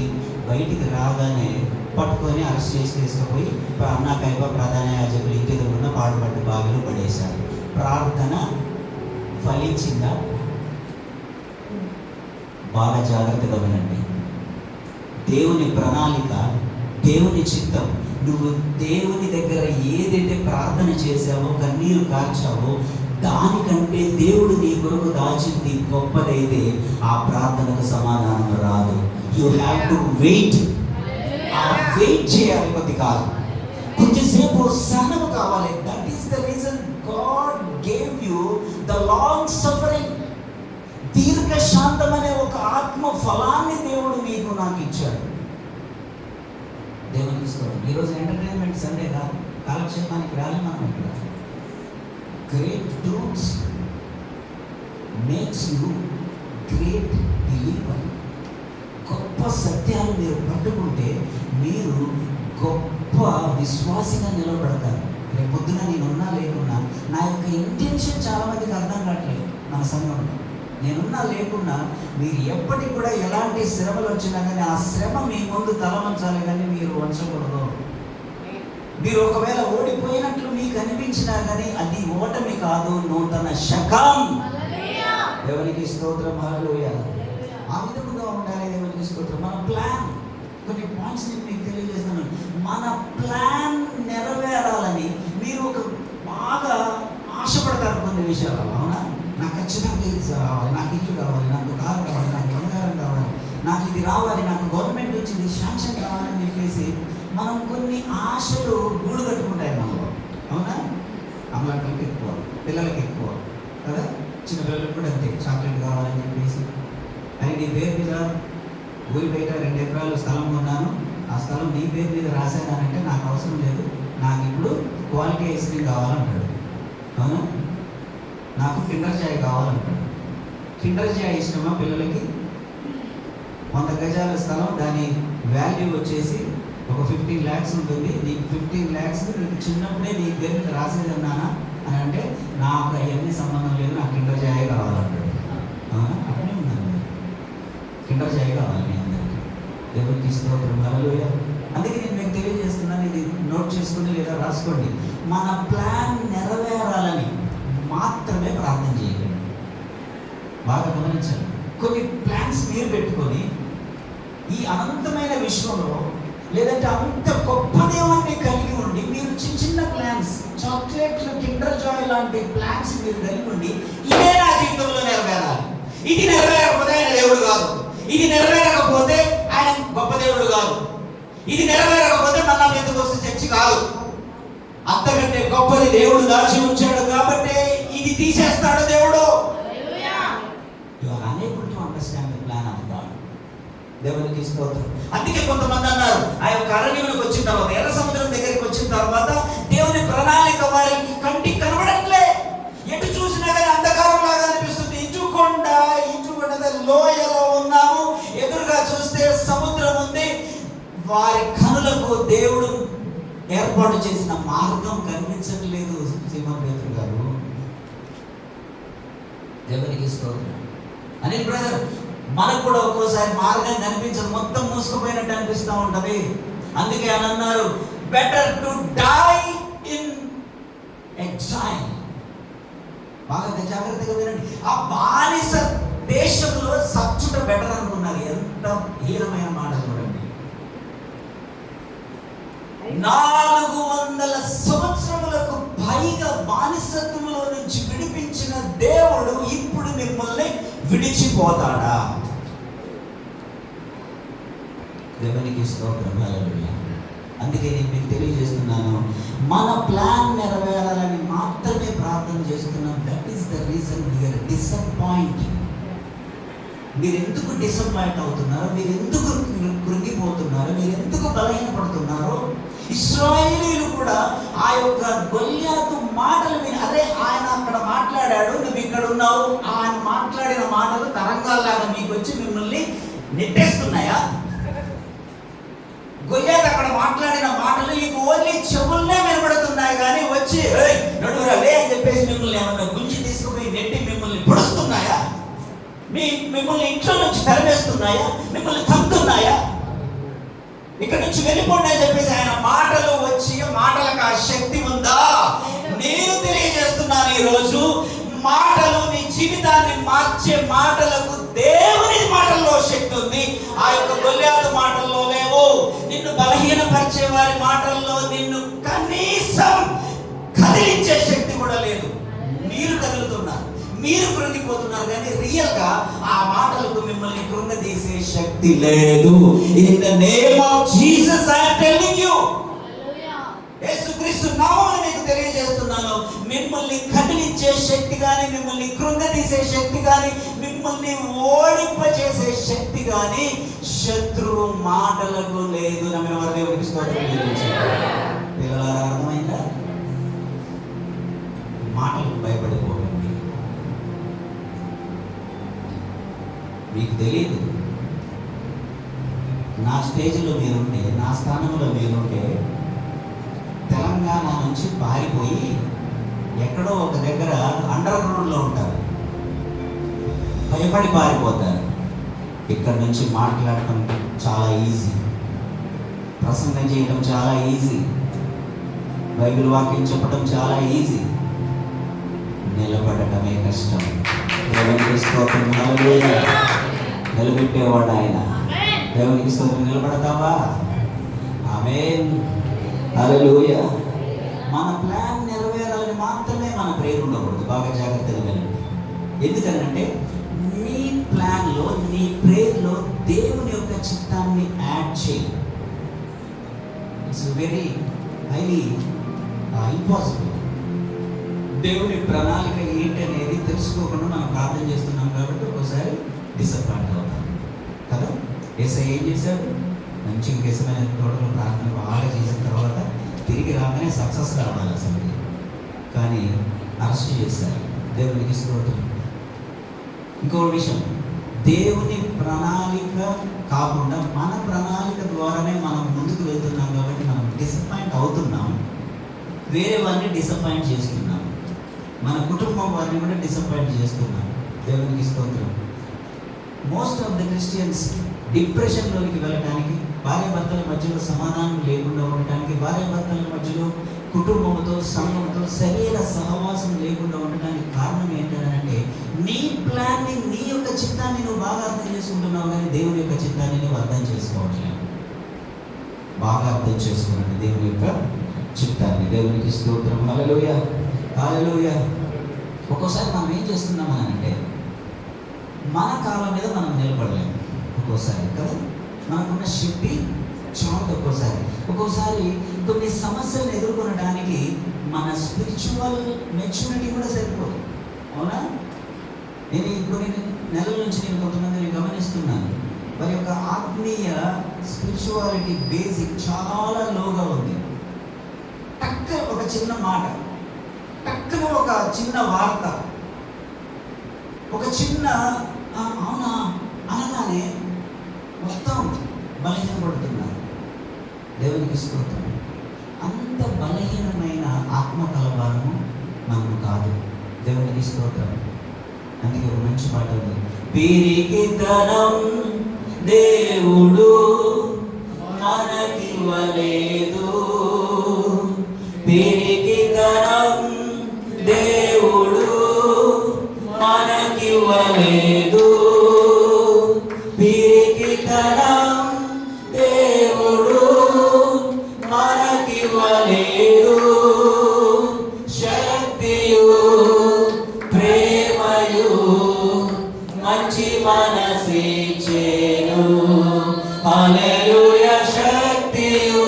బయటికి రాగానే పట్టుకొని అరెస్ట్ చేసి తీసుకుపోయి అన్నా కైప ప్రధాన యాజకులు ఇంటి దగ్గర పాడుపడ్డ బావిలో పడేశారు. ప్రార్థన ఫలించిందా? బాగా జాగ్రత్తగా వినండి. దేవుని ప్రణాళిక, దేవుని చిత్తం నువ్వు దేవుని దగ్గర ఏదైతే ప్రార్థన చేశావో, కన్నీరు కార్చావో, దానికంటే దేవుడు నీ కొరకు దాచింది గొప్పదైతే ఆ ప్రార్థనకు సమాధానం రాదు. You have to wait. ఆ వెయిట్ చేయాలి కొద్ది కాలం, కొంచెంసేపు సహనము కావాలి. That is the reason God gave you the long suffering. దీర్ఘ శాంతం అనే ఒక ఆత్మ ఫలాన్ని దేవుడు నీకు నాకు ఇచ్చాడు. దేవునికి స్తోత్రం. ఈరోజు ఎంటర్టైన్మెంట్ సండే కాదు, కాలక్షేపానికి రాలి మనం ఇక్కడ. Great truths makes you great believer. గొప్ప సత్యాలు మీరు పట్టుకుంటే మీరు గొప్ప విశ్వాసిగా నిలబడతారు. రేపు పొద్దున నేనున్నా లేకున్నా, నా యొక్క ఇంటెన్షన్ చాలా మందికి అర్థం కావట్లేదు మన సంఘంలో. నేనున్నా లేకున్నా మీరు ఎప్పటికి కూడా ఎలాంటి శ్రమలు వచ్చినా కానీ ఆ శ్రమ మీ ముందు తలవంచాలి, కానీ మీరు వంచకూడదు. మీరు ఒకవేళ ఓడిపోయినట్లు మీకు అనిపించినా కానీ అది ఓటమి కాదు, నూతన శకం. దేవునికి స్తోత్రం, హల్లెలూయా. ఆ విధముగా ఉండాలి. దేవునికి స్తోత్రం. మన ప్లాన్, కొన్ని పాయింట్స్ నేను మీకు తెలియజేస్తున్నాను. మన ప్లాన్ నెరవేరాలని మీరు ఒక బాగా ఆశపడతారు కొన్ని విషయాలు. అవునా, నాకు ఖచ్చితంగా ఇది రావాలి, నాకు ఇల్లు కావాలి, నాకు కారు కావాలి, నాకు బంగారం కావాలి, నాకు ఇది రావాలి, నాకు గవర్నమెంట్ నుంచి ఇది శాంక్షన్ కావాలని చెప్పేసి మనం కొన్ని ఆశలు గూడు కట్టుకుంటాయి మనలో. అవునా, అమ్మలకి ఎక్కువ, పిల్లలకి ఎక్కువ కదా, చిన్న పిల్లలకు కూడా అంతే. చాక్లెట్ కావాలని చెప్పేసి, అని నీ పేరు మీద ఊరి బయట 2 ఎకరాలు స్థలం కొన్నాను, ఆ స్థలం నీ పేరు మీద రాశానంటే నాకు అవసరం లేదు, నాకు ఇప్పుడు క్వాలిటీ ఐస్ క్రీమ్ కావాలంటాడు. అవునా, నాకు కిండర్ జాయ్ కావాలంటాడు. కిండర్ జాయ్ ఇష్టమా పిల్లలకి? 100 గజాల స్థలం, దాని వాల్యూ వచ్చేసి ఒక 15 lakhs ఉంటుంది. నీకు 15 lakhs నీకు చిన్నప్పుడే నీ పేరు మీద రాసేదన్నానా అని అంటే నాకు అవన్నీ సంబంధం లేదు, నాకు కిండర్ జాయ్ కావాలంటాడు. అవునా, అట్లనే ఉందండి. కిండర్ జాయ్ కావాలి మీ అందరికీ. దేవునికి స్తోత్రం, హల్లెలూయా. అందుకే నేను మీకు తెలియజేస్తున్నాను, ఇది నోట్ చేసుకోండి లేదా రాసుకోండి. మన ప్లాన్ నెరవేరాలని మాత్రమే ప్రార్థన చేయకండి. బాగా గమనించండి. కొన్ని ప్లాన్స్ మీరు పెట్టుకొని ఈ అనంతమైన విశ్వంలో లేదంటే అంత గొప్ప దేవుణ్ణి కలిగి ఉండి మీరు చిన్న చిన్న ప్లాన్స్, చాక్లెట్లు, కిండర్ జాయ్ లాంటి ప్లాన్స్ మీరు కలిగి ఉండి ఇదే నా జీవితంలో నెరవేరాలి, ఇది నెరవేరకపోతే ఆయన దేవుడు కాదు, ఇది నెరవేరకపోతే ఆయన గొప్ప దేవుడు కాదు, ఇది నెరవేరకపోతే మళ్ళా మీదకి వస్తే చర్చి కాదు, అంతకంటే గొప్పది దేవుడు దాచి ఉంచాడు కాబట్టి ఇది తీసేస్తాడు దేవుడు. You are unable to understand the plan of God. దేవునికి స్తోత్రం. అందుకే కొంతమంది అన్నారు, ఆ యొక్క అరణ్యంలోకి వచ్చిన తర్వాత, ఎర్ర సముద్రం దగ్గరికి వచ్చిన తర్వాత దేవుని ప్రణాళిక వారికి కంటికి కనబడట్లే, ఎటు చూసినా కానీ అంధకారం లాగా అనిపిస్తుంది. ఇటుకొండ లోయలో ఉన్నాము, ఎదురుగా చూస్తే సముద్రం ఉంది. వారి కనులకు దేవుడు ఏర్పాటు చేసిన మార్గం కనిపించట్లేదు. సీమన్ పేతురు గారు, దేవునికి స్తోత్రం. అనిల్ బ్రదర్, మనకు కూడా ఒక్కోసారి మార్గం కనిపించదు, మొత్తం మూసుకుపోయినట్టు అనిపిస్తూ ఉంటది. అందుకే అని అన్నారు, better to die in exile. బాగా జాగ్రత్తగా వినండి. ఆ బానిస దేశంలో సచ్చుట బెటర్ అనుకున్నారు. ఎంత హీనమైన మాట చూడండి. 400 సంవత్సరములకు పైగా బానిసత్వంలో నుంచి విడిపించిన దేవుడు ఇప్పుడు మిమ్మల్ని విడిచిపోతాడా? దేవునికి స్తోత్రం, హల్లెలూయా. అందుకే నేను మీకు తెలియజేస్తున్నాను, మన ప్లాన్ నెరవేరాలని మాత్రమే ప్రార్థన చేస్తున్నాం. That is the reason we are disappointing. మీరు ఎందుకు డిసప్పాయింట్ అవుతున్నారో, మీరు ఎందుకు కృంగిపోతున్నారో, మీరు ఎందుకు బలహీనపడుతున్నారో, ఇశ్రాయేలీయులు కూడా ఆ యొక్క గొల్యాతు మాటలు విని, అరే ఆయన అక్కడ మాట్లాడాడు, నువ్వు ఇక్కడ ఉన్నావు, ఆయన మాట్లాడిన మాటలు తరంగాల్లాగా మీకు వచ్చి మిమ్మల్ని నెట్టేస్తున్నాయా? గొల్యాతు అక్కడ మాట్లాడిన మాటలు మీకు ఓన్లీ చెవుల్నే వినబడుతున్నాయి కానీ వచ్చి నడువురా లే అని చెప్పేసి మిమ్మల్ని ఏమన్నా గుంజి తీసుకుపోయి నెట్టి మిమ్మల్ని పొడుస్తున్నాయా? మిమ్మల్ని ఇంట్లో నుంచి తరిమేస్తున్నాయా? మిమ్మల్ని తంతున్నాయా? ఇక్కడ నుంచి వెళ్ళిపోండి అని చెప్పేసి ఆయన మాటలు వచ్చి, మాటలకు ఆ శక్తి ఉందా? నేను తెలియజేస్తున్నాను ఈరోజు, మాటలు నీ జీవితాన్ని మార్చే మాటలకు దేవుని మాటల్లో శక్తి ఉంది. ఆ యొక్క గొల్యాతు మాటల్లో లేవు. నిన్ను బలహీనపరిచే వారి మాటల్లో నిన్ను కనీసం కదిలించే శక్తి కూడా లేదు. మీరు కదులుతున్నారు, మీరు కృంగిపోతున్నారు, కానీ రియల్ గా ఆ మాటలకు మిమ్మల్ని కృంగదీసే శక్తి లేదు. In the name of Jesus I am telling you, యేసుక్రీస్తు నామమున మీకు తెలియజేస్తున్నాను, మిమ్మల్ని కదిలించే శక్తి కానీ, మిమ్మల్ని కృంగదీసే శక్తి కానీ, మిమ్మల్ని ఓడింపచేసే శక్తి కానీ శత్రువు మాటలకు లేదు. నమ్మిన వారు దేవునికి స్తోత్రం చెల్లించండి. పిల్లలారా, అర్థమైందా? మాటలకు భయపడిపోకండి. మీకు తెలియదు, నా స్టేజ్లో మీరుంటే, నా స్థానంలో మీరుంటే తెలంగాణ నుంచి పారిపోయి ఎక్కడో ఒక దగ్గర అండర్ గ్రౌండ్లో ఉంటారు, భయపడి పారిపోతారు. ఇక్కడ నుంచి మాట్లాడటం చాలా ఈజీ, ప్రసంగం చేయడం చాలా ఈజీ, బైబిల్ వాక్యం చెప్పడం చాలా ఈజీ, నిలబడటమే కష్టం. దేవునికి స్తోత్రం. హల్లెలూయా. నిలబెట్టేవాడు ఆయన. దేవునికి స్తోత్రం. నిలబడతావా? ఆమేన్. హల్లెలూయా. మన ప్లాన్ నెరవేరాలని మాత్రమే మన ప్రేయర్ ఉండకూడదు. బాగా జాగ్రత్తగా వినండి. ఎందుకనంటే నీ ప్లాన్లో, నీ ప్రేయర్లో దేవుని యొక్క చిత్తాన్ని యాడ్ చేయి. It's very highly impossible. దేవుని ప్రణాళిక ఏంటి అనేది తెలుసుకోకుండా మనం ప్రార్థన చేస్తున్నాం కాబట్టి ఒకసారి డిసప్పాయింట్ అవుతాం కదా. యేసయ్య ఏం చేశాడు? మంచి కేసమైన తోటలో ప్రార్థన బాగా చేసిన తర్వాత తిరిగి రాగానే సక్సెస్ రావాలి అసలు, కానీ అరెస్ట్ చేశారు. దేవునికి స్తోత్రం. ఇంకో విషయం, దేవుని ప్రణాళిక కాకుండా మన ప్రణాళిక ద్వారానే మనం ముందుకు వెళ్తున్నాం కాబట్టి మనం డిసప్పాయింట్ అవుతున్నాం, వేరే వారిని డిసప్పాయింట్ చేస్తున్నాం, మన కుటుంబం వారిని కూడా డిసప్పాయింట్ చేస్తున్నాం. దేవునికి స్తోత్రం. మోస్ట్ ఆఫ్ ద క్రిస్టియన్స్ డిప్రెషన్లోకి వెళ్ళడానికి, భార్యాభర్తల మధ్యలో సమాధానం లేకుండా ఉండటానికి, భార్యాభర్తల మధ్యలో కుటుంబంతో, సంఘంతో సరైన సహవాసం లేకుండా ఉండడానికి కారణం ఏంటంటే నీ ప్లాన్ని, నీ యొక్క చిత్తాన్ని నువ్వు బాగా అర్థం చేసుకుంటున్నావు, కానీ దేవుని యొక్క చిత్తాన్ని నువ్వు అర్థం చేసుకోవట్లేదు. బాగా అర్థం చేసుకోండి దేవుని యొక్క చిత్తాన్ని. దేవునికి స్తోత్రం. హల్లెలూయా. హల్లెలూయా. ఒక్కోసారి మనం ఏం చేస్తున్నామని అంటే మన కాళ్ళ మీద మనం నిలబడలేము ఒక్కోసారి కదా. మనకున్న శక్తి చాలా ఒక్కోసారి కొన్ని సమస్యలను ఎదుర్కొనడానికి మన స్పిరిచువల్ మెచ్యూరిటీ కూడా సరిపోదు. అవునా? నేను కొన్ని నెలల నుంచి నేను కొంతమందిని గమనిస్తున్నాను, వారి యొక్క ఆత్మీయ స్పిరిచువాలిటీ బేసిక్ చాలా లోగా ఉంది. టక్కున ఒక చిన్న మాట, టక్కున ఒక చిన్న వార్త, ఒక చిన్న అవునా అనగానే మొత్తం బలహీనపడుతున్నారు. దేవునికి స్తోత్రం. అంత బలహీనమైన ఆత్మ కలవారము మనము కాదు. దేవునికి స్తోత్రం. అందుకే ఒక మంచి పాట ఉంది, పిరికితనం దేవుడు మనకివ్వలేదు, పిరికితనం దేవుడు మనకివ్వలేదు, పిరికితనం దేవుడు మనకివ్వలేదు, శక్తియు ప్రేమయు మంచి మనసిచ్చెను. హల్లెలూయా. శక్తియు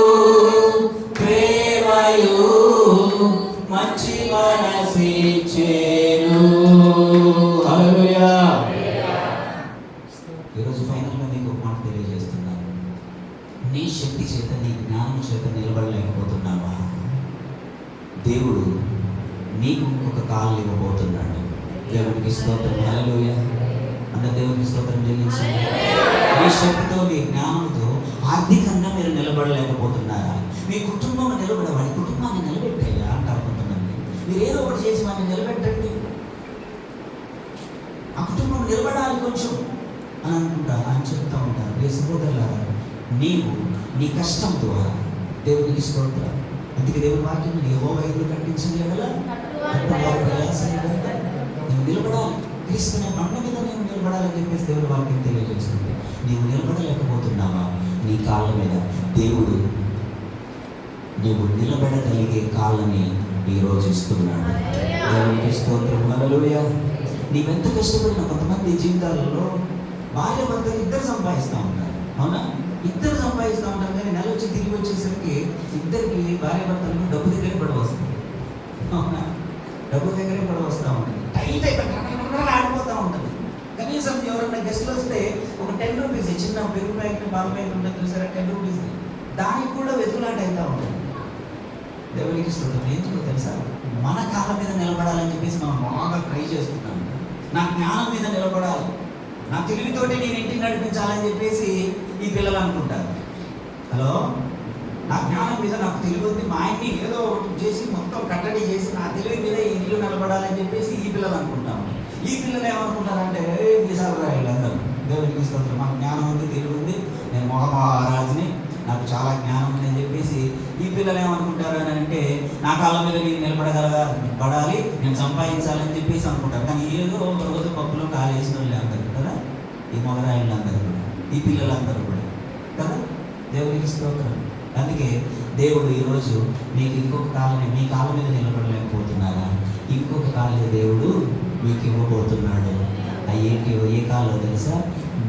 ప్రేమయు మంచి మనసిచ్చెను. హల్లెలూయా. ఈరోజు ఫైనల్గా నీకు ఒక మాట తెలియజేస్తున్నాను. నీ శక్తి చేత, నీ జ్ఞానం చేత నిలబడలేకపోతున్నావా? దేవుడు నీకు ఇంకొక కాళ్ళు ఇవ్వబోతున్నాడు. దేవునికి స్తోత్రం. హల్లెలూయా. అన్న దేవునికి స్తోత్రం చెల్లించండి. మీ శక్తితో, మీ జ్ఞానంతో ఆర్థికంగా మీరు నిలబడలేకపోతున్నారా? మీ కుటుంబం నిలబడవాడి కుటుంబాన్ని నిలబెట్టేలా అంటారు కొంతమంది. మీరు ఏదో ఒకటి చేసి వాడిని నిలబెట్టండి, ఆ కుటుంబం నిలబడాలి కొంచెం అని అనుకుంటా అని చెప్తా ఉంటారు. ఏ సహోదరులారా, నీవు నీ కష్టం ద్వారా దేవునికి స్తోత్రం. అందుకే దేవుని వాక్యం యెహోవా ఇల్లు కట్టించింది కదా, నువ్వు నిలబడాలి. క్రీస్తునే బండ మీద నేను నిలబడాలని చెప్పేసి దేవుని వాక్యం తెలియజేస్తుంది. నీవు నిలబడలేకపోతున్నావా? నీ కాళ్ళ మీద దేవుడు నీవు నిలబడగలిగే కాళ్ళని ఈరోజు ఇస్తున్నాడు. దేవునికి స్తోత్రం. హల్లెలూయా. నీవెంత కష్టపడినా కొంతమంది జీవితాలలో భార్య భర్తలు ఇద్దరు సంపాదిస్తూ ఉంటారు. అవునా? ఇద్దరు సంపాదిస్తూ ఉంటారు, కానీ నెల వచ్చి తిరిగి వచ్చేసరికి ఇద్దరికి భార్య భర్తలకు డబ్బు దగ్గరే పడవ వస్తుంది. అవునా? డబ్బు దగ్గరే పడవ వస్తూ ఉంటుంది. టైట్ అయితే ఆడిపోతూ ఉంటుంది. కనీసం ఎవరైనా గెస్ట్లు వస్తే ఒక 10 రూపీస్, చిన్న పెరుగు ప్యాకెట్, పాల ప్యాకెట్ ఉంటుంది చూసారా, 10 రూపీస్, దానికి కూడా వెతుకులాట అవుతూ ఉంటుంది. దేవునికి స్తోత్రం. ఎందుకో తెలుసా? మన కాళ్ళ మీద నిలబడాలని చెప్పేసి మనం బాగా ట్రై చేస్తున్నాం. నా జ్ఞానం మీద నిలబడాలి, నా తెలివితోటి నేను ఇంటిని నడిపించాలని చెప్పేసి ఈ పిల్లలు అనుకుంటారు. హలో, నా జ్ఞానం మీద నాకు తెలివి ఉంది, మా ఆయన్ని ఏదో ఒకటి చేసి మొత్తం కట్టడి చేసి నా తెలివి మీద ఈ ఇల్లు నిలబడాలని చెప్పేసి ఈ పిల్లలు అనుకుంటాము. ఈ పిల్లలు ఏమనుకుంటారంటే విశాలు రాయలు అందరూ. దేవునికి స్తోత్రం. మాకు జ్ఞానం ఉంది, తెలివి ఉంది, నేను మహారాజుని, నాకు చాలా జ్ఞానం ఉంది అని చెప్పేసి ఈ పిల్లలు ఏమనుకుంటారు అని అంటే, నా కాళ్ళ మీద నేను నిలబడాలి, నేను సంపాదించాలని చెప్పేసి అనుకుంటారు. కానీ ఏదో ఒక రోజు పప్పులో కాలు వేసిన వాళ్ళు అందరూ కదా, ఈ మగరాయిలు అందరూ కూడా, ఈ పిల్లలందరూ కూడా కదా. దేవునికి స్తోత్రం. అందుకే దేవుడు ఈరోజు మీకు ఇంకొక కాళ్ళని, మీ కాళ్ళ మీద నిలబడలేకపోతున్నారా, ఇంకొక కాళ్ళని దేవుడు మీకు ఇవ్వబోతున్నాడు. అయ్యేంటి, ఏ కాళ్ళు తెలుసా?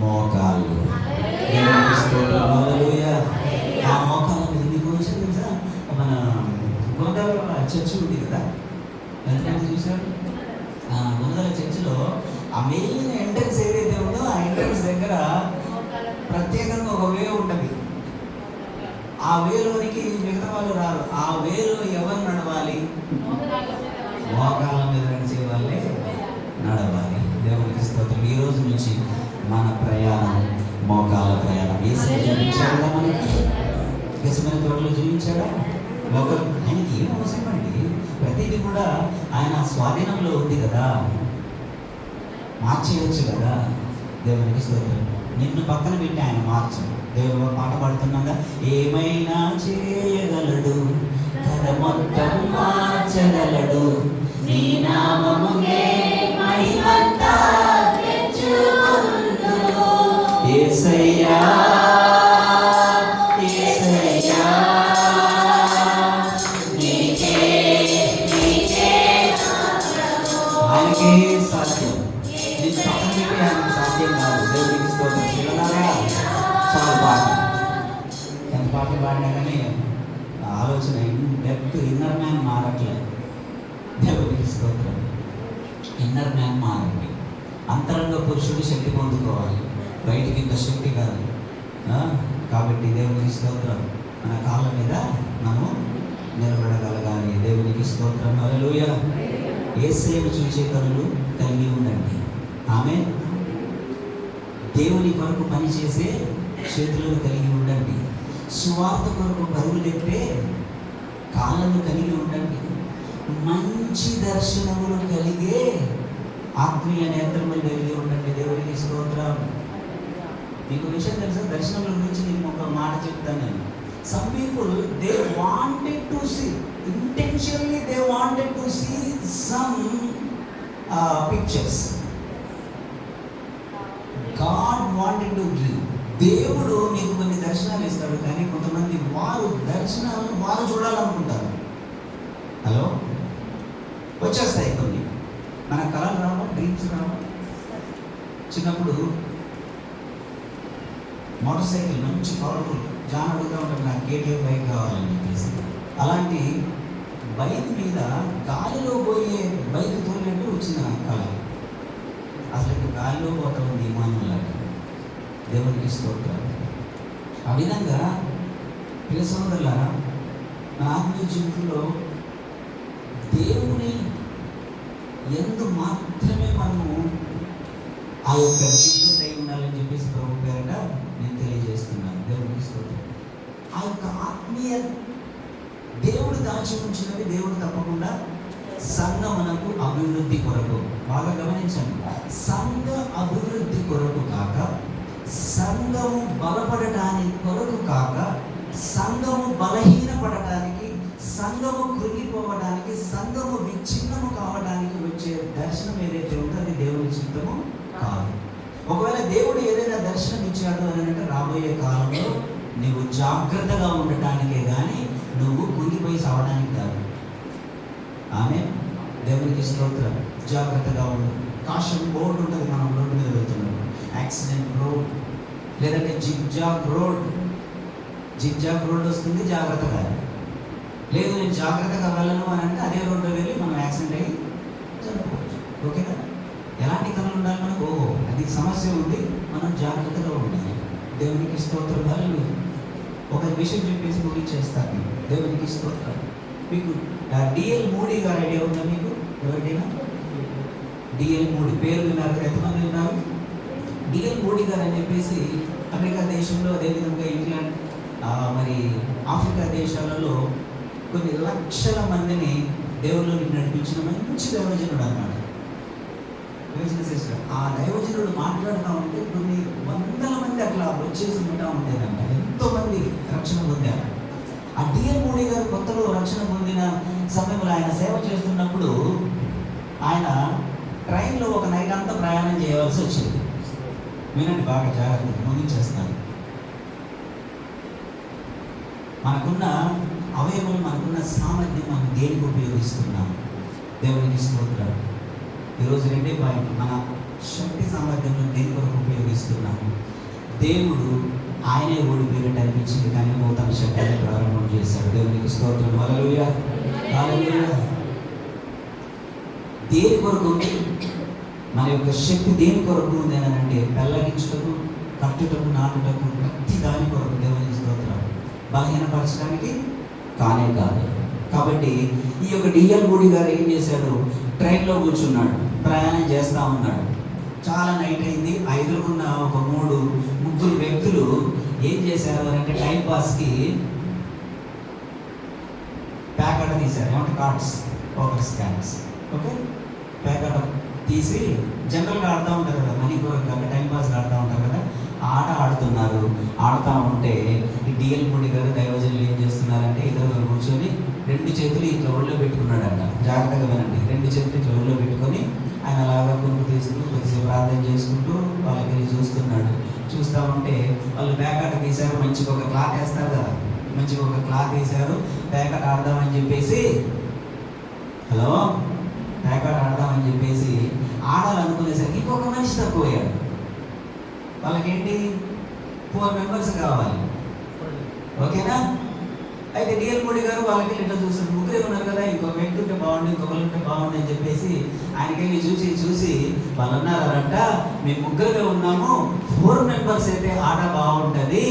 మోకాళ్ళు. దేవునికి స్తోత్రం. హల్లెలూయా. ఆ మోకాళ్ళ మీద మీకు విషయం తెలుసా? మన గుణదల చర్చి ఉంది కదా, ఎంతమంది చూసారు? గుణదల చర్చిలో ఆ మెయిన్ ఎంట్రన్స్ ఏదైతే ఉందో ఆ ఎంట్రన్స్ దగ్గర ప్రత్యేకంగా ఒక వే ఉంటుంది. ఆ వేలోనికి మిగతా వాళ్ళు రారు. ఆ వేలో ఎవరు నడవాలి? మోకాళ్ళ మీద నడిచే వాళ్ళే నడవాలి. దేవునికి స్తోత్రం. ఈ రోజు నుంచి మన ప్రయాణం మోకాళ్ళ ప్రయాణం. యేసు చూపించాడా మనకి? గెసమనే తోటలో చూపించాడా? ఆయనకి ఏం అవసరం అండి? ప్రతిదీ కూడా ఆయన స్వాధీనంలో ఉంది కదా, మార్చేయచ్చు కదా. దేవునికి స్తోత్రం. నిన్ను పక్కన పెట్టి ఆయన మార్చు. దేవుడు పాట పాడుతున్నాగా, ఏమైనా చేయగలడు, కథ మొత్తం మార్చగలడు, నీ నామముకే మహిమంతా తెచ్చుకొందును. యేసయ్యా, యేసయ్యా, నీకే ఆయనకే సాధ్యం. నిన్ను పక్కన పెట్టి ఆయనకు సాధ్యం కాదు. దేవునికి స్తోత్రం. చాలా పాట, ఎంత పాటలు పాడినా కానీ ఆలోచన డెప్త్, ఇన్నర్ మ్యాన్ మారట్లేదు. దేవునికి స్తోత్రం. ఇన్నర్ మ్యాన్ మారండి. అంతరంగ పురుషుడు శక్తి పొందుకోవాలి, బయటికి ఇంత శక్తి కాదు. కాబట్టి దేవునికి స్తోత్రం. మన కాళ్ళ మీద మనము నిలబడగలగాలి. దేవునికి స్తోత్రం. హల్లెలూయా. యేసయ్యను చూసే కనులు కలిగి ఉండండి. ఆమేన్. దేవుని కొరకు పనిచేసే చేతులను కలిగి ఉండండి. సువార్త కొరకు పరుగులు తెప్పే కాళ్ళను కలిగి ఉండండి. మంచి దర్శనములు కలిగే ఆత్మీయ నేత్రములు కలిగి ఉండండి. దేవునికి స్తోత్రం. మీకు విషయం తెలుసా? దర్శనముల గురించి నేను ఒక మాట చెప్తాను. నేను some people they wanted to see, intentionally they wanted to see some pictures. God wanted to give. దేవుడు నీకు కొన్ని దర్శనాలు ఇస్తాడు, కానీ కొంతమంది వారు దర్శనాలను వారు చూడాలనుకుంటారు. హలో, వచ్చేస్తాయి కొన్ని. మన కళలు రావా, డ్రీమ్స్ రావా? చిన్నప్పుడు మోటార్ సైకిల్ మంచి పవర్ఫుల్, జాన్ అడుగుతూ ఉంటాడు నాకు కేటీఎం బైక్ కావాలని చెప్పేసి. అలాంటి బైక్ మీద గాలిలో పోయే బైక్ తోలినట్టు వచ్చిన కళ. అసలు గాలిలో పోతా ఉంది విమానంలాగా. దేవునికి స్తోత్రం. ఆ విధంగా ప్రియ సోదరులారా, మన ఆత్మీయ జీవితంలో దేవుని యందు మాత్రమే మనము ఆ యొక్క జీవితంపై ఉండాలని చెప్పేసి ప్రభు పేరట నేను తెలియజేస్తున్నాను. దేవునికి స్తోత్రం. ఆ యొక్క ఆత్మీయ దేవుడు దాచి ఉంచినవి దేవుడు తప్పకుండా సంఘమునకు అభివృద్ధి కొరకు, బాగా గమనించండి, సంఘ అభివృద్ధి కొరకు కాక, సంఘము బలపడటానికి కొరకు కాక, సంఘము బలహీనపడటానికి, సంఘము కృంగిపోవడానికి, సంఘము విచ్ఛిన్నము కావడానికి వచ్చే దర్శనం ఏదైతే ఉందో అది దేవుని చిత్తము కాదు. ఒకవేళ దేవుడు ఏదైనా దర్శనం ఇచ్చాడు అని అంటే రాబోయే కాలంలో నువ్వు జాగ్రత్తగా ఉండటానికే కానీ నువ్వు కుంగిపోయి సావడానికి కాదు. ఆమె దేవునికి స్తోత్రం. జాగ్రత్తగా ఉండు. కాషన్ బోర్డు ఉంటుంది, మనం రోడ్డు మీద వెళ్తున్నాం, యాక్సిడెంట్ రోడ్ లేదంటే జిగ్జాగ్ రోడ్ వస్తుంది, జాగ్రత్తగా. లేదు నేను జాగ్రత్తగా వెళ్ళను అని అంటే అదే రోడ్డు వెళ్ళి మనం యాక్సిడెంట్ అయ్యి చనిపోవచ్చు. ఓకేనా? ఎలాంటి కళ్ళు ఉండాలి మనకు? ఓహో అది సమస్య ఉంది, మనం జాగ్రత్తగా ఉండాలి. దేవునికి స్తోత్రం. వాళ్ళు ఒక విషయం చెప్పేసి ముగించేస్తాను. దేవునికి స్తోత్రం. మీకు డిఎల్ మూడీ గారు ఐడియా ఉందా? మీకు ఎవరికైనా డిఎల్ మూడీ పేరు విన్నారు? ఎంతమంది ఉన్నారు? డిఎల్ మూడీ గారు అని చెప్పేసి అమెరికా దేశంలో, అదేవిధంగా ఇంగ్లాండ్, మరి ఆఫ్రికా దేశాలలో కొన్ని లక్షల మందిని దేవుళ్ళని నడిపించిన మంచి దైవజనుడు అన్నమాట. ఆ దైవజనుడు మాట్లాడుతూ ఉంటే కొన్ని వందల మంది అట్లా వచ్చేసి ఉంటా ఉండేదంట. ఎంతోమంది రక్షణ పొందారు. ఆ డిఎల్ మూడీ గారు కొత్తలో రక్షణ పొందిన సమయంలో ఆయన సేవ చేస్తున్నప్పుడు ఆయన ట్రైన్లో ఒక నైట్ అంతా ప్రయాణం చేయవలసి వచ్చింది. వినండి బాగా జాగ్రత్త, ముగించేస్తాను. మనకున్న అవయవం, మనకున్న సామర్థ్యం మనం దేనికి ఉపయోగిస్తున్నాం? దేవునికి స్తోత్రం. ఈరోజు రెండే పాయింట్. మన శక్తి సామర్థ్యం దేని కొరకు ఉపయోగిస్తున్నాము? దేవుడు ఆయనే ఓడి పేరిట అనిపించింది కానీ నూతన శక్తిని ప్రారంభం చేశాడు. దేవునికి స్తోత్రం. హల్లెలూయా, హల్లెలూయా. దేని కొరకు ఉంది మన యొక్క శక్తి? దేని కొరకు ఉంది అని అంటే పెళ్ళగించుటకు, కట్టుటకు, నాటుటకు, ప్రతి దాని కొరకు. దేవునికి స్తోత్రం. బలహీనపరచడానికి కానే కాదు. కాబట్టి ఈ యొక్క డిఎల్ మూడీ గారు ఏం చేశాడు? ట్రైన్లో కూర్చున్నాడు, ప్రయాణం చేస్తూ ఉన్నాడు. చాలా నైట్ అయింది. ఆ ఎదురుకున్న ఒక ముగ్గురు వ్యక్తులు ఏం చేశారు అంటే టైంపాస్కి ప్యాకెట్ తీశారు. ఏమంటే cards, poker scans. Okay, packet తీసి జనరల్గా ఆడుతూ ఉంటారు కదా, మనీ కొరకు టైంపాస్ ఆడుతూ ఉంటారు కదా, ఆట ఆడుతున్నారు. ఆడుతూ ఉంటే ఈ డిఎల్ మూడీ గారు దైవజనులు ఏం చేస్తున్నారంటే ఇద్దరు కూర్చొని 2 చేతులు ఇట్లా ఒళ్ళో పెట్టుకున్నాడంట. జాగ్రత్తగా వినండి. 2 చేతులు ఇట్లా ఒళ్ళో పెట్టుకొని ఆయన అలాగా కుంకు తీసుకుంటూ కొద్దిసేపు ప్రార్థన చేసుకుంటూ వాళ్ళకి చూస్తున్నాడు. చూస్తూ ఉంటే వాళ్ళు ప్యాకెట్ తీశారు. మంచిగా ఒక క్లాత్ వేస్తారు కదా, మంచిగా ఒక క్లాత్ వేశారు. ప్యాకెట్ ఆడదామని చెప్పేసి ప్యాకెట్ ఆడదామని చెప్పేసి ఆడాలనుకునేసరికి ఇంకొక మనిషి తక్కువయ్యాడు. వాళ్ళకేంటి 4 మెంబర్స్ కావాలి. ఓకేనా? అయితే డిఎల్ మూడీ గారు వాళ్ళకి ఇట్లా చూస్తారు, ముగ్గురే ఉన్నారు కదా, ఇంకొక వ్యక్తి ఉంటే బాగుండు, ఇంకొకరు ఉంటే బాగుండు అని చెప్పేసి ఆయనకెళ్ళి చూసి వాళ్ళు అన్నారంట, మేము ముగ్గురుగా ఉన్నాము, 4 మెంబర్స్ అయితే ఆట బాగుంటుంది,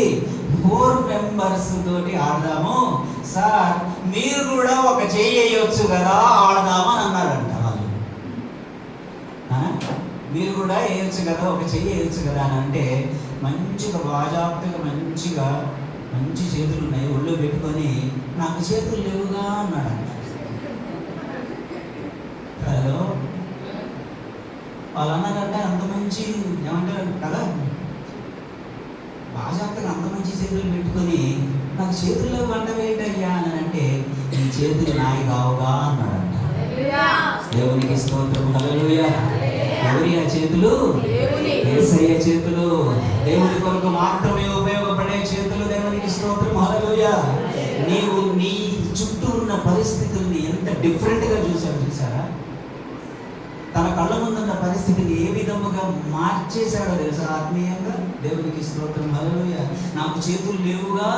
4 మెంబర్స్ తోటి ఆడదాము సార్, మీరు కూడా ఒక చెయ్యి వేయొచ్చు కదా, ఆడదాము అని అన్నారంట వాళ్ళు. మీరు కూడా వేయొచ్చు కదా, ఒక చెయ్యి వేయొచ్చు కదా అని అంటే మంచిగా బాజాప్తగా మంచి చేతులు ఉన్నాయి, ఒళ్ళు పెట్టుకొని నాకు చేతులు లేవుగా అన్నాడు. హలో, వాళ్ళు అన్నారంటే అంత మంచి ఏమంటారు కదా, బాజాప్తగా అంత మంచి చేతులు పెట్టుకొని నాకు చేతులు లేవు అంటవేంటయ్యా అని అంటే ఈ చేతులు నాయి కావుగా అన్నాడంట. దేవునికి స్తోత్రం. హల్లెలూయా. ఎవరి ఆ చేతులు? యేసయ్య చేతులు. దేవుని కొరకు మాత్రమే ఉపయోగపడే చేతులు. దేవునికి స్తోత్రం. హల్లెలూయా. నీవు నీ చుట్టూ ఉన్న పరిస్థితుల్ని ఎంత డిఫరెంట్గా చూసారా? తన కళ్ళ ముందున్న పరిస్థితిని ఏ విధముగా మార్చేశాడో తెలుసా ఆత్మీయంగా? దేవునికి స్తోత్రం. హల్లెలూయా. నాకు చేతులు లేవుగా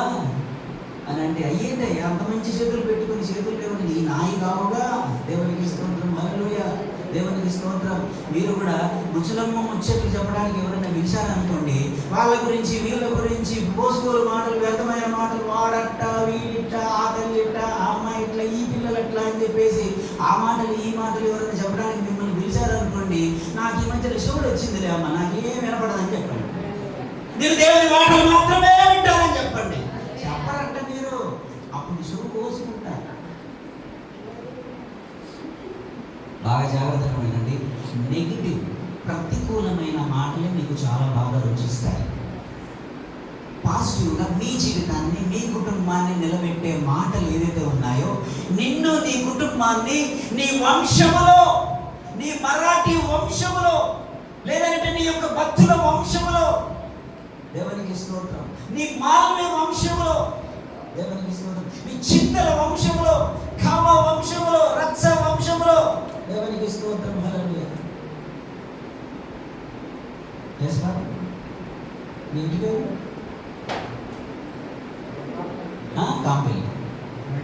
అని అంటే అయ్యేంటయ్యా అంత మంచి చేతులు పెట్టుకుని చేతులు లేవని నీ నాయి కావుగా. దేవునికి స్తోత్రం. హల్లెలూయా. దేవునికి స్తోత్రం. మీరు కూడా ముసలమ్మ ముచ్చట్లు చెప్పడానికి ఎవరైనా పిలిచారనుకోండి, వాళ్ళ గురించి వీళ్ళ గురించి పోస్కోలు మాటలు, వ్యర్థమైన మాటలు, వాడట్ట వీడిట్ట, ఆ తల్లిట్ట, ఆ అమ్మాయి ఇట్లా, ఈ పిల్లలు అట్లా అని చెప్పేసి ఆ మాటలు ఈ మాటలు ఎవరైనా చెప్పడానికి మిమ్మల్ని పిలిచారనుకోండి, నాకు ఈ మధ్యలో శివుడు వచ్చిందిలే అమ్మ, నాకేం వినపడదని చెప్పండి. మీరు దేవుని మాటలు మాత్రమే వింటారని చెప్పండి. చెప్పరంట మీరు, అప్పుడు శివుడు కోసుకుంటారు. బాగా జాగ్రత్తగా వినండి. నెగిటివ్, ప్రతికూలమైన మాటలే మీకు చాలా బాగా రుచిస్తాయి. పాజిటివ్గా మీ జీవితాన్ని, మీ కుటుంబాన్ని నిలబెట్టే మాటలు ఏదైతే ఉన్నాయో, నిన్ను, నీ కుటుంబాన్ని, నీ వంశములో, నీ మరాఠీ వంశములో, లేదంటే నీ యొక్క భక్తుల వంశములో దేవునికి స్తోత్రం. నీ మానవ వంశంలో దేవునికి స్తోత్రం. నీ చింతల వంశంలో, కామ వంశంలో, రక్ష వంశంలో దేవునికి స్తోత్రం. హల్లెలూయా. ఎస్ బాబు, మీ ఇంటికి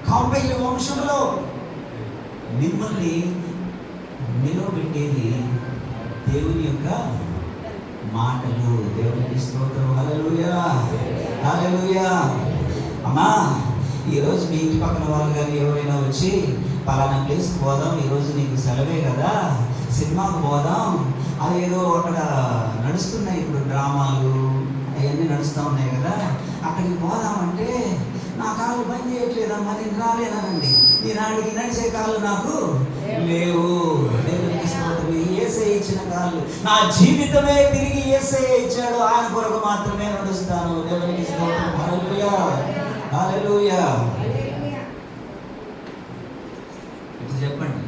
కాంపల్లి వంశంలో మిమ్మల్ని నిలబెట్టేది దేవుని యొక్క మాటలు. దేవునికి స్తోత్రం. హల్లెలూయా, హల్లెలూయా. అమ్మా, ఈరోజు మీ ఇంటి పక్కన వాళ్ళు కానీ ఎవరైనా వచ్చి పలానా ప్లేస్కి పోదాం, ఈరోజు నీకు సెలవే కదా, సినిమాకు పోదాం, అదేదో అక్కడ నడుస్తున్నాయి ఇప్పుడు డ్రామాలు అవన్నీ నడుస్తూ ఉన్నాయి కదా, అక్కడికి పోదామంటే నా కాళ్ళు పని చేయట్లేదమ్మా, నేను రాలేనండి, ఈనాడికి నడిచే కాళ్ళు నాకు లేవు. దేవునికి స్తోత్రం. యేసయ్య ఇచ్చిన కాళ్ళు, నా జీవితమే తిరిగి యేసయ్య ఇచ్చాడు, ఆయన కొరకు మాత్రమే నడుస్తాను. దేవునికి స్తోత్రం. హల్లెలూయా, హల్లెలూయా. ఇప్పుడు చెప్పండి,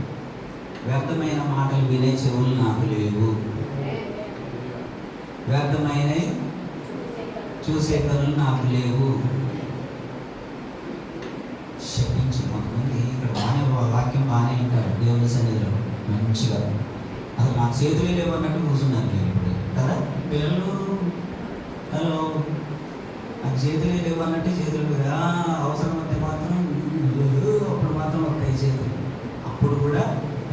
వ్యర్థమైన మాటలు వినే చెవులు నాకు లేవు, వ్యర్థమైన చూసే కనులు నాకు లేవు. శపించి కొంతమంది ఇక్కడ బాగానే వాక్యం బాగానే వింటారు దేవుని సన్నిధిలో మంచిగా, అసలు నాకు చేతులు లేవన్నట్టు కూర్చున్నారు మీరు ఇప్పుడు కదా పిల్లలు. హలో, నాకు చేతులే లేవన్నట్టు చేతులు అవసరం అయితే మాత్రం అప్పుడు మాత్రం వస్తాయి చేతులు. అప్పుడు కూడా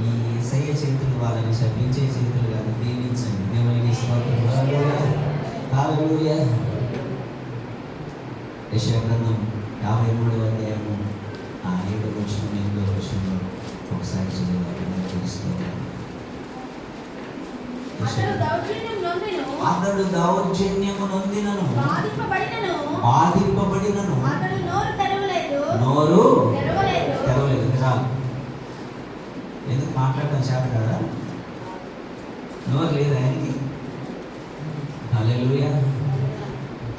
ఈ యేసయ్య చేతులు వాళ్ళని శపించే చేతులు కాదు, దీవించండి. దేవునికి స్తోత్రం. హల్లెలూయా, హల్లెలూయా. యెషయా గ్రంథం 53వ అధ్యాయము 7వ వచనం 8వ వచనంలో ఒకసారి చదివారు. అతడు దౌర్జన్యము నొందినను, బాధింపబడినను, నోరు తెరవలేదు. చాలు, ఎందుకు మాట్లాడటం చేత కదా, నోరు లేదు ఆయనకి. హల్లెలూయా.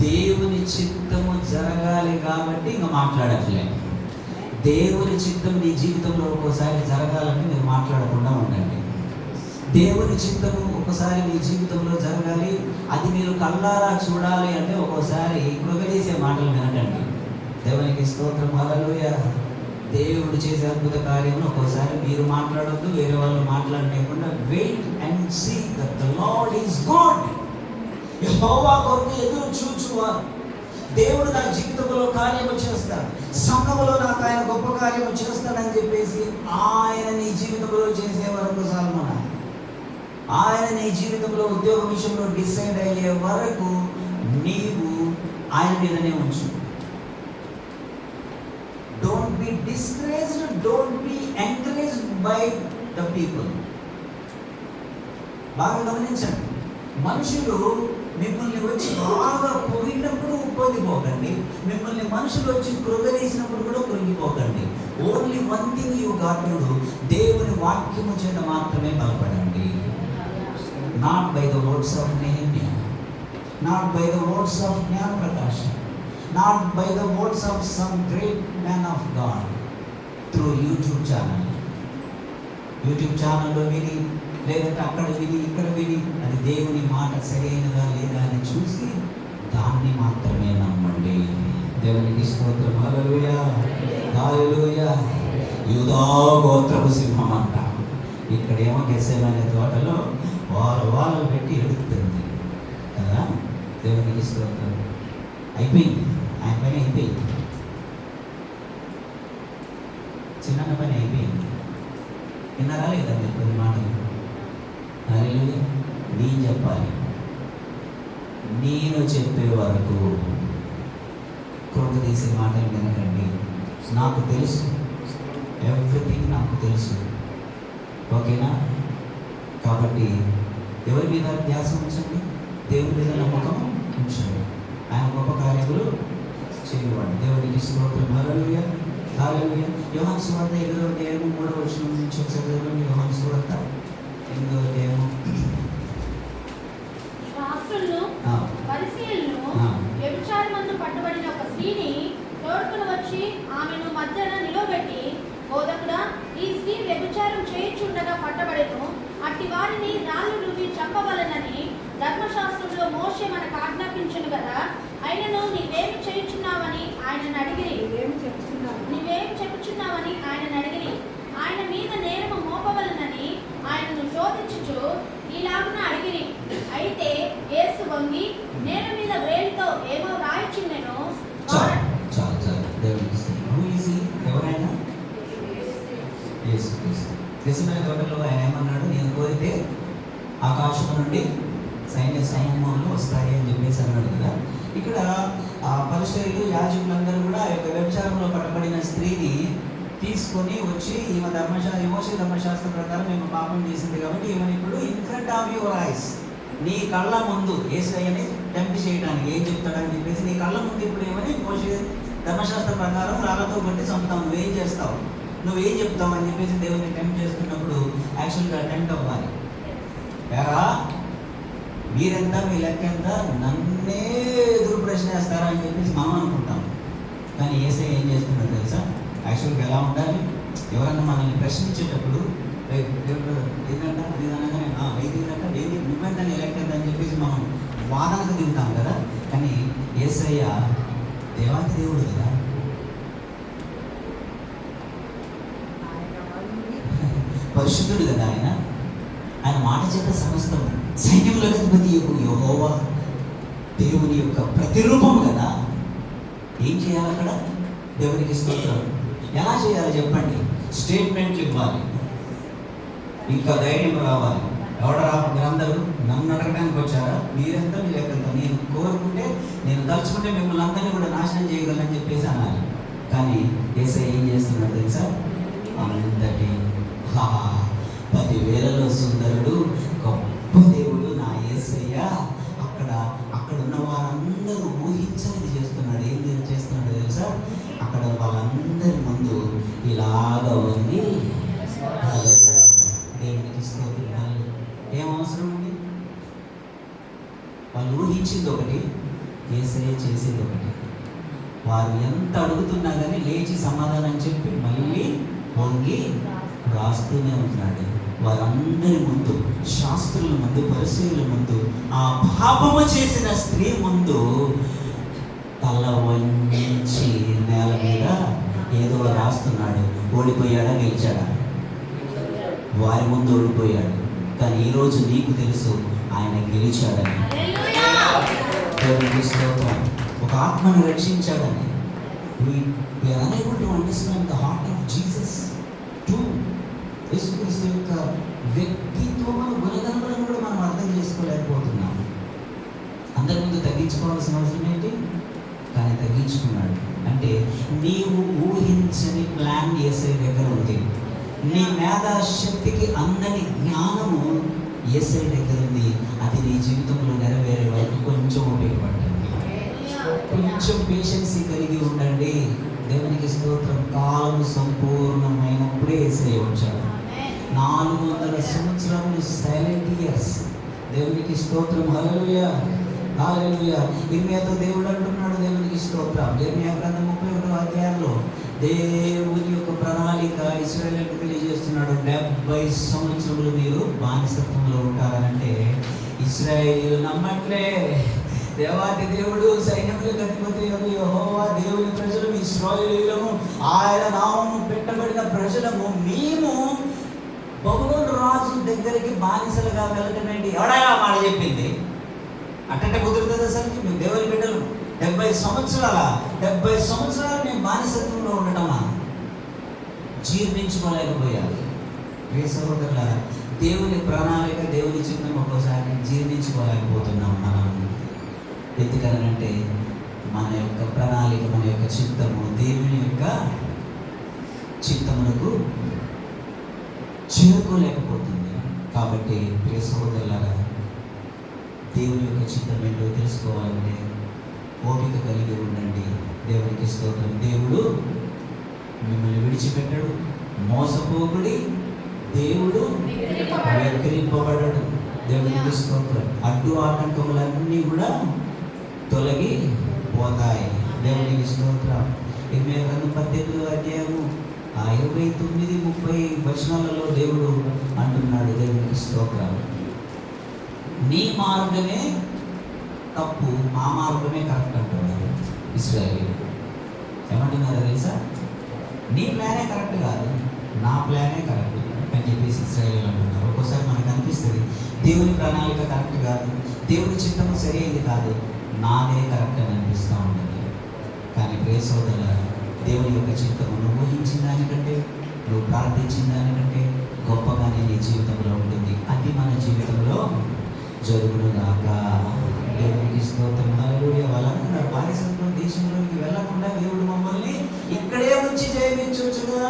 దేవుని చిత్తము జరగాలి కాబట్టి ఇంకా మాట్లాడట్లేదు. దేవుని చిత్తం నీ జీవితంలో ఒక్కోసారి జరగాలంటే మీరు మాట్లాడకుండా ఉండండి. దేవుని చిత్తము ఒక్కసారి మీ జీవితంలో జరగాలి, అది మీరు కళ్ళారా చూడాలి అంటే ఒక్కోసారి కృగదీసే మాటలు వినకండి. దేవునికి స్తోత్రం. హల్లెలూయా. దేవుడు చేసే అద్భుత కార్యము ఒక్కోసారి మీరు మాట్లాడొద్దు, వేరే వాళ్ళు మాట్లాడలేకుండా wait and see that the lord is good. యెహోవా కొరకు ఎదురు చూచువారు. దేవుడు నా జీవితంలో కార్యము చేస్తాడు, సంఘములో నాకు ఆయన గొప్ప కార్యము చేస్తాడని చెప్పేసి ఆయన నీ జీవితంలో చేసే వరకు సాల్మన, ఆయన నీ జీవితంలో ఉద్యోగ విషయంలో డిసైడ్ అయ్యే వరకు నీవు ఆయన మీదనే ఉంచు. Don't be discouraged, don't be encouraged by the people. బాగా గమనించండి, మనుషులు మిమ్మల్ని వచ్చి బాగా పొగిడినప్పుడు పొంగిపోకండి, మిమ్మల్ని మనుషులు వచ్చి కృంగదీసినప్పుడు కూడా కృంగిపోకండి. Only one thing you got to do, దేవుని వాక్యము చేత మాత్రమే బలపడండి. Not by the words of Nehemiah, not by the words of Gnana Prakash, not by the words of some great man of God through YouTube ఛానల్లో విని, లేదంటే అక్కడ విని ఇక్కడ విని, అది దేవుని మాట సరైనదా లేదా అని చూసి దాన్ని మాత్రమే నమ్మండి. దేవునికి స్తోత్రం. హల్లెలూయా, హల్లెలూయా. యూదా గోత్రపు సింహం అంట, ఇక్కడేమో గెత్సేమనే తోటలో వాళ్ళు పెట్టి ఎడుగుతుంది కదా. దేవునికి స్తోత్రం. అయిపోయింది, ఆయన పని అయిపోయింది, చిన్న పని అయిపోయింది. విన్నారా లేదా మీరు కొన్ని మాటలు? హల్లెలూయా. నేను చెప్పాలి, నేను చెప్పే వరకు కృంగ తీసే మాటలు వినకండి. నాకు తెలుసు, ఎవ్రీథింగ్ నాకు తెలుసు, ఓకేనా? కాబట్టి ఎవరి మీద ధ్యాస ఉంచండి, దేవుని మీద నమ్మకం ఉంచండి, ఆయన గొప్ప కార్యములు చేయవాడు. దేవునికి స్తోత్రం. హల్లెలూయా, హల్లెలూయా. యోహాను సువార్త 8వ అధ్యాయము 3వ వచనం నుంచి ఒకసారి చదవండి. యోహాను సువార్త 8వ అధ్యాయము.
శాస్త్రులను పరిసయ్యులను వ్యభిచారమందు పట్టుబడిన ఒక స్త్రీని తోడుకుని వచ్చి ఆమెను మధ్యన నిలబెట్టి, బోధకుడా, ఈ స్త్రీ వ్యభిచారం చేయుచుండగా పట్టబడెను, అట్టి వారిని రాళ్ళు రువ్వి చంపవలెనని ధర్మశాస్త్రంలో మోషే మనకు ఆజ్ఞాపించను కదా, ఆయనను నీవేమి చేయుచున్నావని ఆయనను అడిగిరి. నీవేం చెప్పుచున్నావని ఆయనను అడిగిరి. ఆయన మీద నేరము మోపవలనని ఆయనను శోధించుచు ఇలాగున అడిగిరి. అయితే యేసు వంగి నేల మీద వేలితో ఏమో రాయిచుండెను.
ఎవరైనా నిజమైన తోటలో ఆయన ఏమన్నాడు, నేను కోరితే ఆకాశం నుండి సైన్యములు వస్తాయి అని చెప్పేసి అన్నాడు కదా. ఇక్కడ ఆ పరిసరులు యాజకులందరూ కూడా ఆ యొక్క వ్యభిచారంలో పట్టబడిన స్త్రీని తీసుకొని వచ్చి ఈమె మోషే ధర్మశాస్త్రం ప్రకారం మేము పాపం చేసింది కాబట్టి ఈమెను ఇప్పుడు in front of your eyes, నీ కళ్ళ ముందు యేసయ్యని టెంప్ట్ చేయడానికి ఏం చెప్తాడని చెప్పేసి నీ కళ్ళ ముందు ఇప్పుడు ఏమని మోషే ధర్మశాస్త్రం ప్రకారం రాళ్ళతో కొట్టి చంపుతావు, నువ్వేం చేస్తావు, నువ్వేం చెప్తావు అని చెప్పేసి దేవుని టెంప్ట్ చేస్తున్నప్పుడు యాక్చువల్గా టెంప్ట్ అవ్వాలి. ఎరా మీరెంత, మీ లెక్క ఎంత, నన్నే ఎదురు ప్రశ్న వేస్తారా అని చెప్పేసి మనం అనుకుంటాం. కానీ యేసయ్య ఏం చేస్తున్నాడు తెలుసా? యాక్చువల్గా ఎలా ఉండాలి, ఎవరన్నా మనల్ని ప్రశ్నించేటప్పుడు ఏంటంట అది అనగానే ఏంటంటే ఏది నువ్వెంత నీ లెక్క ఎంత అని చెప్పేసి మనం వాదనకు దిగుతాం కదా. కానీ యేసయ్య దేవాతి దేవుడు కదా, పరిశుద్ధుడు కదా, ఆయన మాట చేత సమస్తం సైన్యముల అధిపతి యెహోవా దేవుని యొక్క ప్రతిరూపం కదా. ఏం చేయాలి అక్కడ? దేవునికి స్తోత్రం. ఎలా చేయాలి చెప్పండి? స్టేట్మెంట్లు ఇవ్వాలి, ఇంకా ధైర్యం రావాలి. ఎవడరా మీరందరూ నన్ను అడగడానికి వచ్చారా, మీరెంత మీ లెక్కంత, నేను కోరుకుంటే నేను తలుచుకుంటే మిమ్మల్ని అందరినీ కూడా నాశనం చేయగలనని చెప్పేసి అన్నారు. కానీ యేసయ్య ఏం చేస్తున్నాడు తెలుసా? అంతటి 10,000లో సుందరుడు, గొప్ప దేవుడు నా యేసయ్య అక్కడ ఉన్న వారందరూ ఊహించనిది చేస్తున్నాడు. ఏం చేస్తున్నాడు తెలుసా? అక్కడ వాళ్ళందరి ముందు ఇలాగ ఉంది. దేవునికి స్తోత్రం. ఏం అవసరం ఉంది? వాళ్ళు ఊహించింది ఒకటి, యేసయ్య చేసేది ఒకటి. వారు ఎంత అడుగుతున్నా కానీ లేచి సమాధానం చెప్పి మళ్ళీ వంగి రాస్తూనే ఉంటున్నాడు. వారందరి ముందు, శాస్త్రుల ముందు, పరిసయ్యుల ముందు, ఆ పాపము చేసిన స్త్రీ ముందు తల వంచి నేల మీద ఏదో రాస్తున్నాడు. ఓడిపోయాడా గెలిచాడా? వారి ముందు ఓడిపోయాడు. కానీ ఈరోజు నీకు తెలుసు ఆయన గెలిచాడని. దేవునికి స్తోత్రం. ఒక ఆత్మను రక్షించాడని. We are unable to understand the heart of Jesus too. యేసుక్రీస్తు యొక్క వ్యక్తిత్వమును, గుణగణములను కూడా మనం అర్థం చేసుకోలేకపోతున్నాం. అందరి ముందు తగ్గించుకోవాల్సిన అవసరం ఏంటి? కానీ తగ్గించుకున్నాడు. అంటే నీవు ఊహించని ప్లాన్ యేసయ్య దగ్గర ఉంది. నీ మేధాశక్తికి అందని జ్ఞానము యేసయ్య దగ్గర ఉంది. అది నీ జీవితంలో నెరవేరే వరకు కొంచెం ఉపయోగపడండి, కొంచెం పేషెన్సీ కలిగి ఉండండి. దేవునికి స్తోత్రం. కాలం సంపూర్ణమైనప్పుడే యేసయ్య వచ్చాడు. 400 సంవత్సరాలు సైలెంట్ ఇయర్స్. దేవునికి స్తోత్రం. హల్లెలూయా, హల్లెలూయా. ఇర్మియాతో దేవుడు అంటున్నాడు, దేవునికి స్తోత్రం. ఇర్మియా గ్రంథం 31వ అధ్యాయంలో దేవుని యొక్క ప్రణాళిక ఇశ్రాయేలుకు తెలియజేస్తున్నాడు. 70 సంవత్సరములు మీరు బానిసత్వంలో ఉంటారనంటే ఇశ్రాయేలు నమ్మట్లే. దేవాది దేవుడు సైన్యములకు అధిపతి యెహోవా దేవుని ప్రజలు ఇశ్రాయేలీయులము, ఆయన నామము పెట్టబడిన ప్రజలము, మేము బబులోను రాజు దగ్గరికి బానిసలుగా వెళ్ళటమేంటి? ఎవడా మాట చెప్పింది? అట్టంటే కుదురుతుంది అసలు? మేము దేవుని బిడ్డలు 70 సంవత్సరాలు మేము బానిసత్వంలో ఉండటమా? జీర్ణించుకోలేకపోయారు. సహోదరులారా, దేవుని ప్రణాళిక, దేవుని చిత్తం ఒక్కోసారి జీర్ణించుకోలేకపోతున్నాం మనం. ఎందుకనంటే మన యొక్క ప్రణాళిక, మన యొక్క చిత్తము దేవుని యొక్క చిత్తమునకు చేరుకోలేకపోతుంది. కాబట్టి ప్రియ సహోదరులారా, దేవుని యొక్క చిత్తం ఏంటో తెలుసుకోవాలంటే ఓపిక కలిగి ఉండండి. దేవునికి స్తోత్రం. దేవుడు మిమ్మల్ని విడిచిపెట్టడు. మోసపోకుడి, దేవుడు వెక్కిరింపబడడు. దేవునికి స్తోత్రం. అడ్డు ఆటంకములన్నీ కూడా తొలగి పోతాయి. దేవునికి స్తోత్రం. 18వ అధ్యాయము 29-30 వచనాలలో దేవుడు అంటున్నాడు. దేవునికి స్తోత్రం. నీ మార్గమే తప్పు, మా మార్గమే కరెక్ట్ అంటున్నారు ఇశ్రాయేలు. ఏమంటున్నారో తెలుసా? నీ ప్లానే కరెక్ట్ కాదు, నా ప్లానే కరెక్ట్ అని చెప్పేసి ఇశ్రాయేలు అంటున్నారు. ఒక్కోసారి మనకు అనిపిస్తుంది దేవుని ప్రణాళిక కరెక్ట్ కాదు, దేవుని చిత్తము సరైనది కాదు, నాదే కరెక్ట్ అని అనిపిస్తూ ఉంటుంది. కానీ ప్రియ సోదరులారా, దేవుని యొక్క చిత్తము నువ్వు ఊహించిన దానికంటే, నువ్వు ప్రార్థించిన దానికంటే గొప్పగానే నీ జీవితంలో ఉంటుంది. అది మన జీవితంలో జరుగునుగాక. దేవునికి స్తోత్రం. హల్లెలూయా. వాళ్ళు అనుకున్నారు బానిసత్వం దేశంలోకి వెళ్ళకుండా దేవుడు మమ్మల్ని ఇక్కడే ఉంచి జయించవచ్చుగా,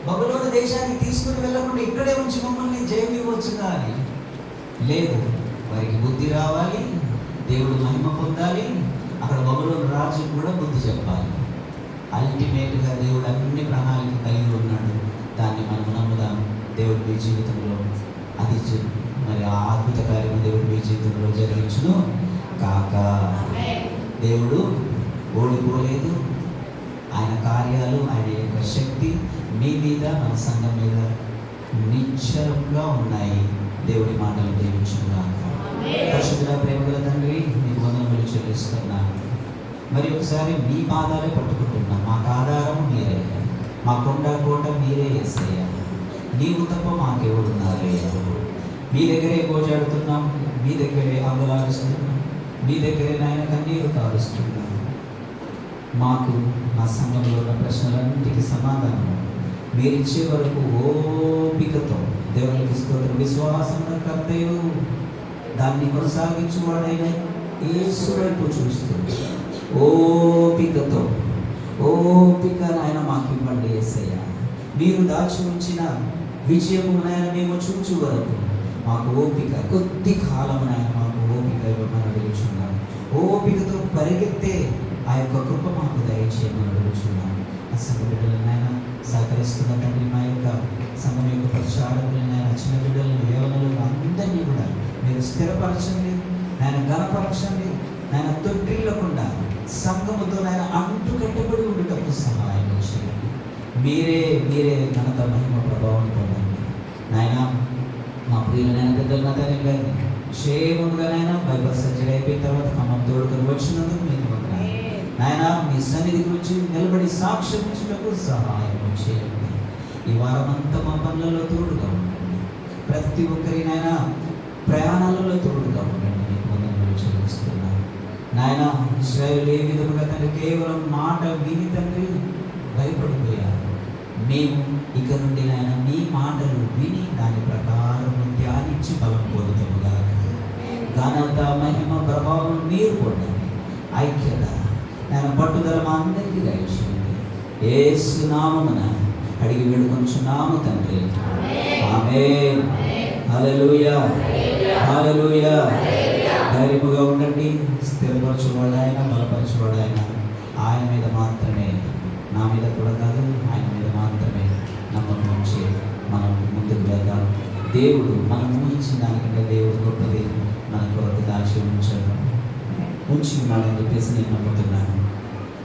బబులోను దేశానికి తీసుకుని వెళ్ళకుండా ఇక్కడే ఉంచి మమ్మల్ని జయమివ్వచ్చుగా అని. లేదు, వారికి బుద్ధి రావాలి, దేవుడు మహిమ పొందాలి, అక్కడ బబులోను రాజు కూడా బుద్ధి చెప్పాలి. అల్టిమేట్గా దేవుడు అన్ని ప్రణాళిక కలిగి ఉన్నాడు. దాన్ని మనం నమ్ముదాం. దేవుడు మీ జీవితంలో అది మరి ఆ అద్భుత కార్యము దేవుడు మీ జీవితంలో జరిగించును కాక. దేవుడు ఓడిపోలేదు. ఆయన కార్యాలు, ఆయన యొక్క శక్తి మీ మీద, మన సంఘం మీద నిశ్చలంగా ఉన్నాయి. దేవుడి మాటలు దీవించును కాక. పరిశుద్ధుడా, ప్రేమగల తండ్రి, మీకు వందనములు చెల్లిస్తున్నాను. మరి ఒకసారి మీ పాదాలే పట్టుకుంటున్నాం. మాకు ఆధారం మీరే, మా కొండ కోట మీరే యేసయ్యా. నీవు తప్ప మాకెవరున్నారయ్యా? మీ దగ్గరే గోజాడుతున్నాం, మీ దగ్గరే అంగలాడుస్తున్నాం, మీ దగ్గరే నాయన కన్నీరు కారుస్తున్నాం. మాకు మా సంఘంలో ఉన్న ప్రశ్నలన్నింటికి సమాధానం మీరిచ్చే వరకు ఓపికతో దేవునికి స్తోత్రం. విశ్వాసం కర్తయు దాన్ని కొనసాగించువాడైన యేసు వైపు చూస్తుంది. ఓపికతో ఓపిక నాయన మాకు ఇవ్వండి యేసయ్య. మీరు దాచి ఉంచిన విజయము నాయన మేము చూచు వరకు మాకు ఓపిక, కొద్ది కాలం నాయన మాకు ఓపిక ఇవ్వమని అడుగుచున్నాను. ఓపికతో పరిగెత్తే ఆ యొక్క కృప మాకు దయచేయమని అడుగుచున్నాను. ఆ సంఘ బిడ్డలను నాయన సహకరిస్తున్న తండ్రి, మా యొక్క సంఘం యొక్క ప్రచారకులను నాయన, చిన్న బిడ్డలను, యవనులను అందరినీ కూడా మీరు స్థిరపరచండి నాయన, ఘనపరచండి నాయన. తొట్టిల్లకుండా సంఘముతో నాయన అంటు కట్టుబడి ఉండటకు సహాయం చేయండి. మీరే ఘనత, మహిమ, ప్రభావం పొందండి నాయన. మా ప్రియులైన పెద్దలు నా తండ్రి గారిని క్షేమంగా నాయన బైబిల్ సర్జరీ అయిపోయిన తర్వాత ఖమ్మం తోడుకొని వచ్చినందుకు మీకు వందనాలు నాయన. మీ సన్నిధికి వచ్చి నిలబడి సాక్ష్యం ఇచ్చుటకు సహాయం చేయండి. ఈ వారమంతా మా పనులలో తోడుగా ఉండండి. ప్రతి ఒక్కరి నాయన ప్రయాణాలలో తోడుగా ఉండండి. మీకు వందనాలు చెల్లిస్తున్నాను నాయన. ఇశ్రాయేలు ఏ విధముగా తండ్రి కేవలం మాట విని తండ్రి భయపడిపోయారు. మేము ఇక నుండి నాయన మీ మాటలు విని దాని ప్రకారం ధ్యానించి బలం పొందుతాముగా. ఘనత, మహిమ, ప్రభావం మీరు పొందండి. ఐక్యత నేను పట్టుదల మా అందరికీ దయచేయండి. యేసు నామమున అడిగి వేడుకొనుచున్నాము తండ్రి. ఆమేన్. హల్లెలూయా, హల్లెలూయా. ధైర్యముగా ఉండండి. స్థిరపరచువాడు ఆయన, బలపరచువాడు ఆయన. ఆయన మీద మాత్రమే, నా మీద కూడా కాదు, ఆయన మీద మాత్రమే నమ్మకం ఉంచి మనం ముందుకు వెళ్దాం. దేవుడు మనం ఊహించిన దానికంటే దేవుడు గొప్పది మన కొరకు దాచి ఉంచి ఉన్నాడని చెప్పేసి నేను నమ్ముతున్నాను.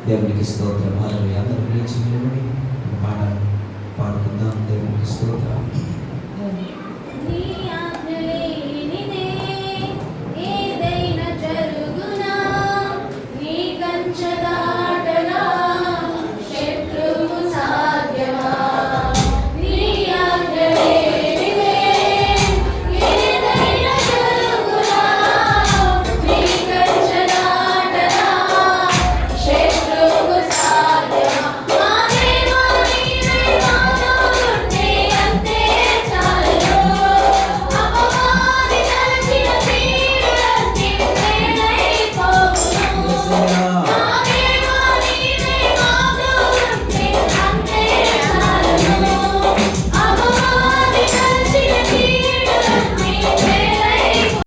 దేవునికి స్తోత్రం. హల్లెలూయా. అందరూ లేచి నిలబడి పాట పాడుకుందాం. దేవునికి స్తోత్రం.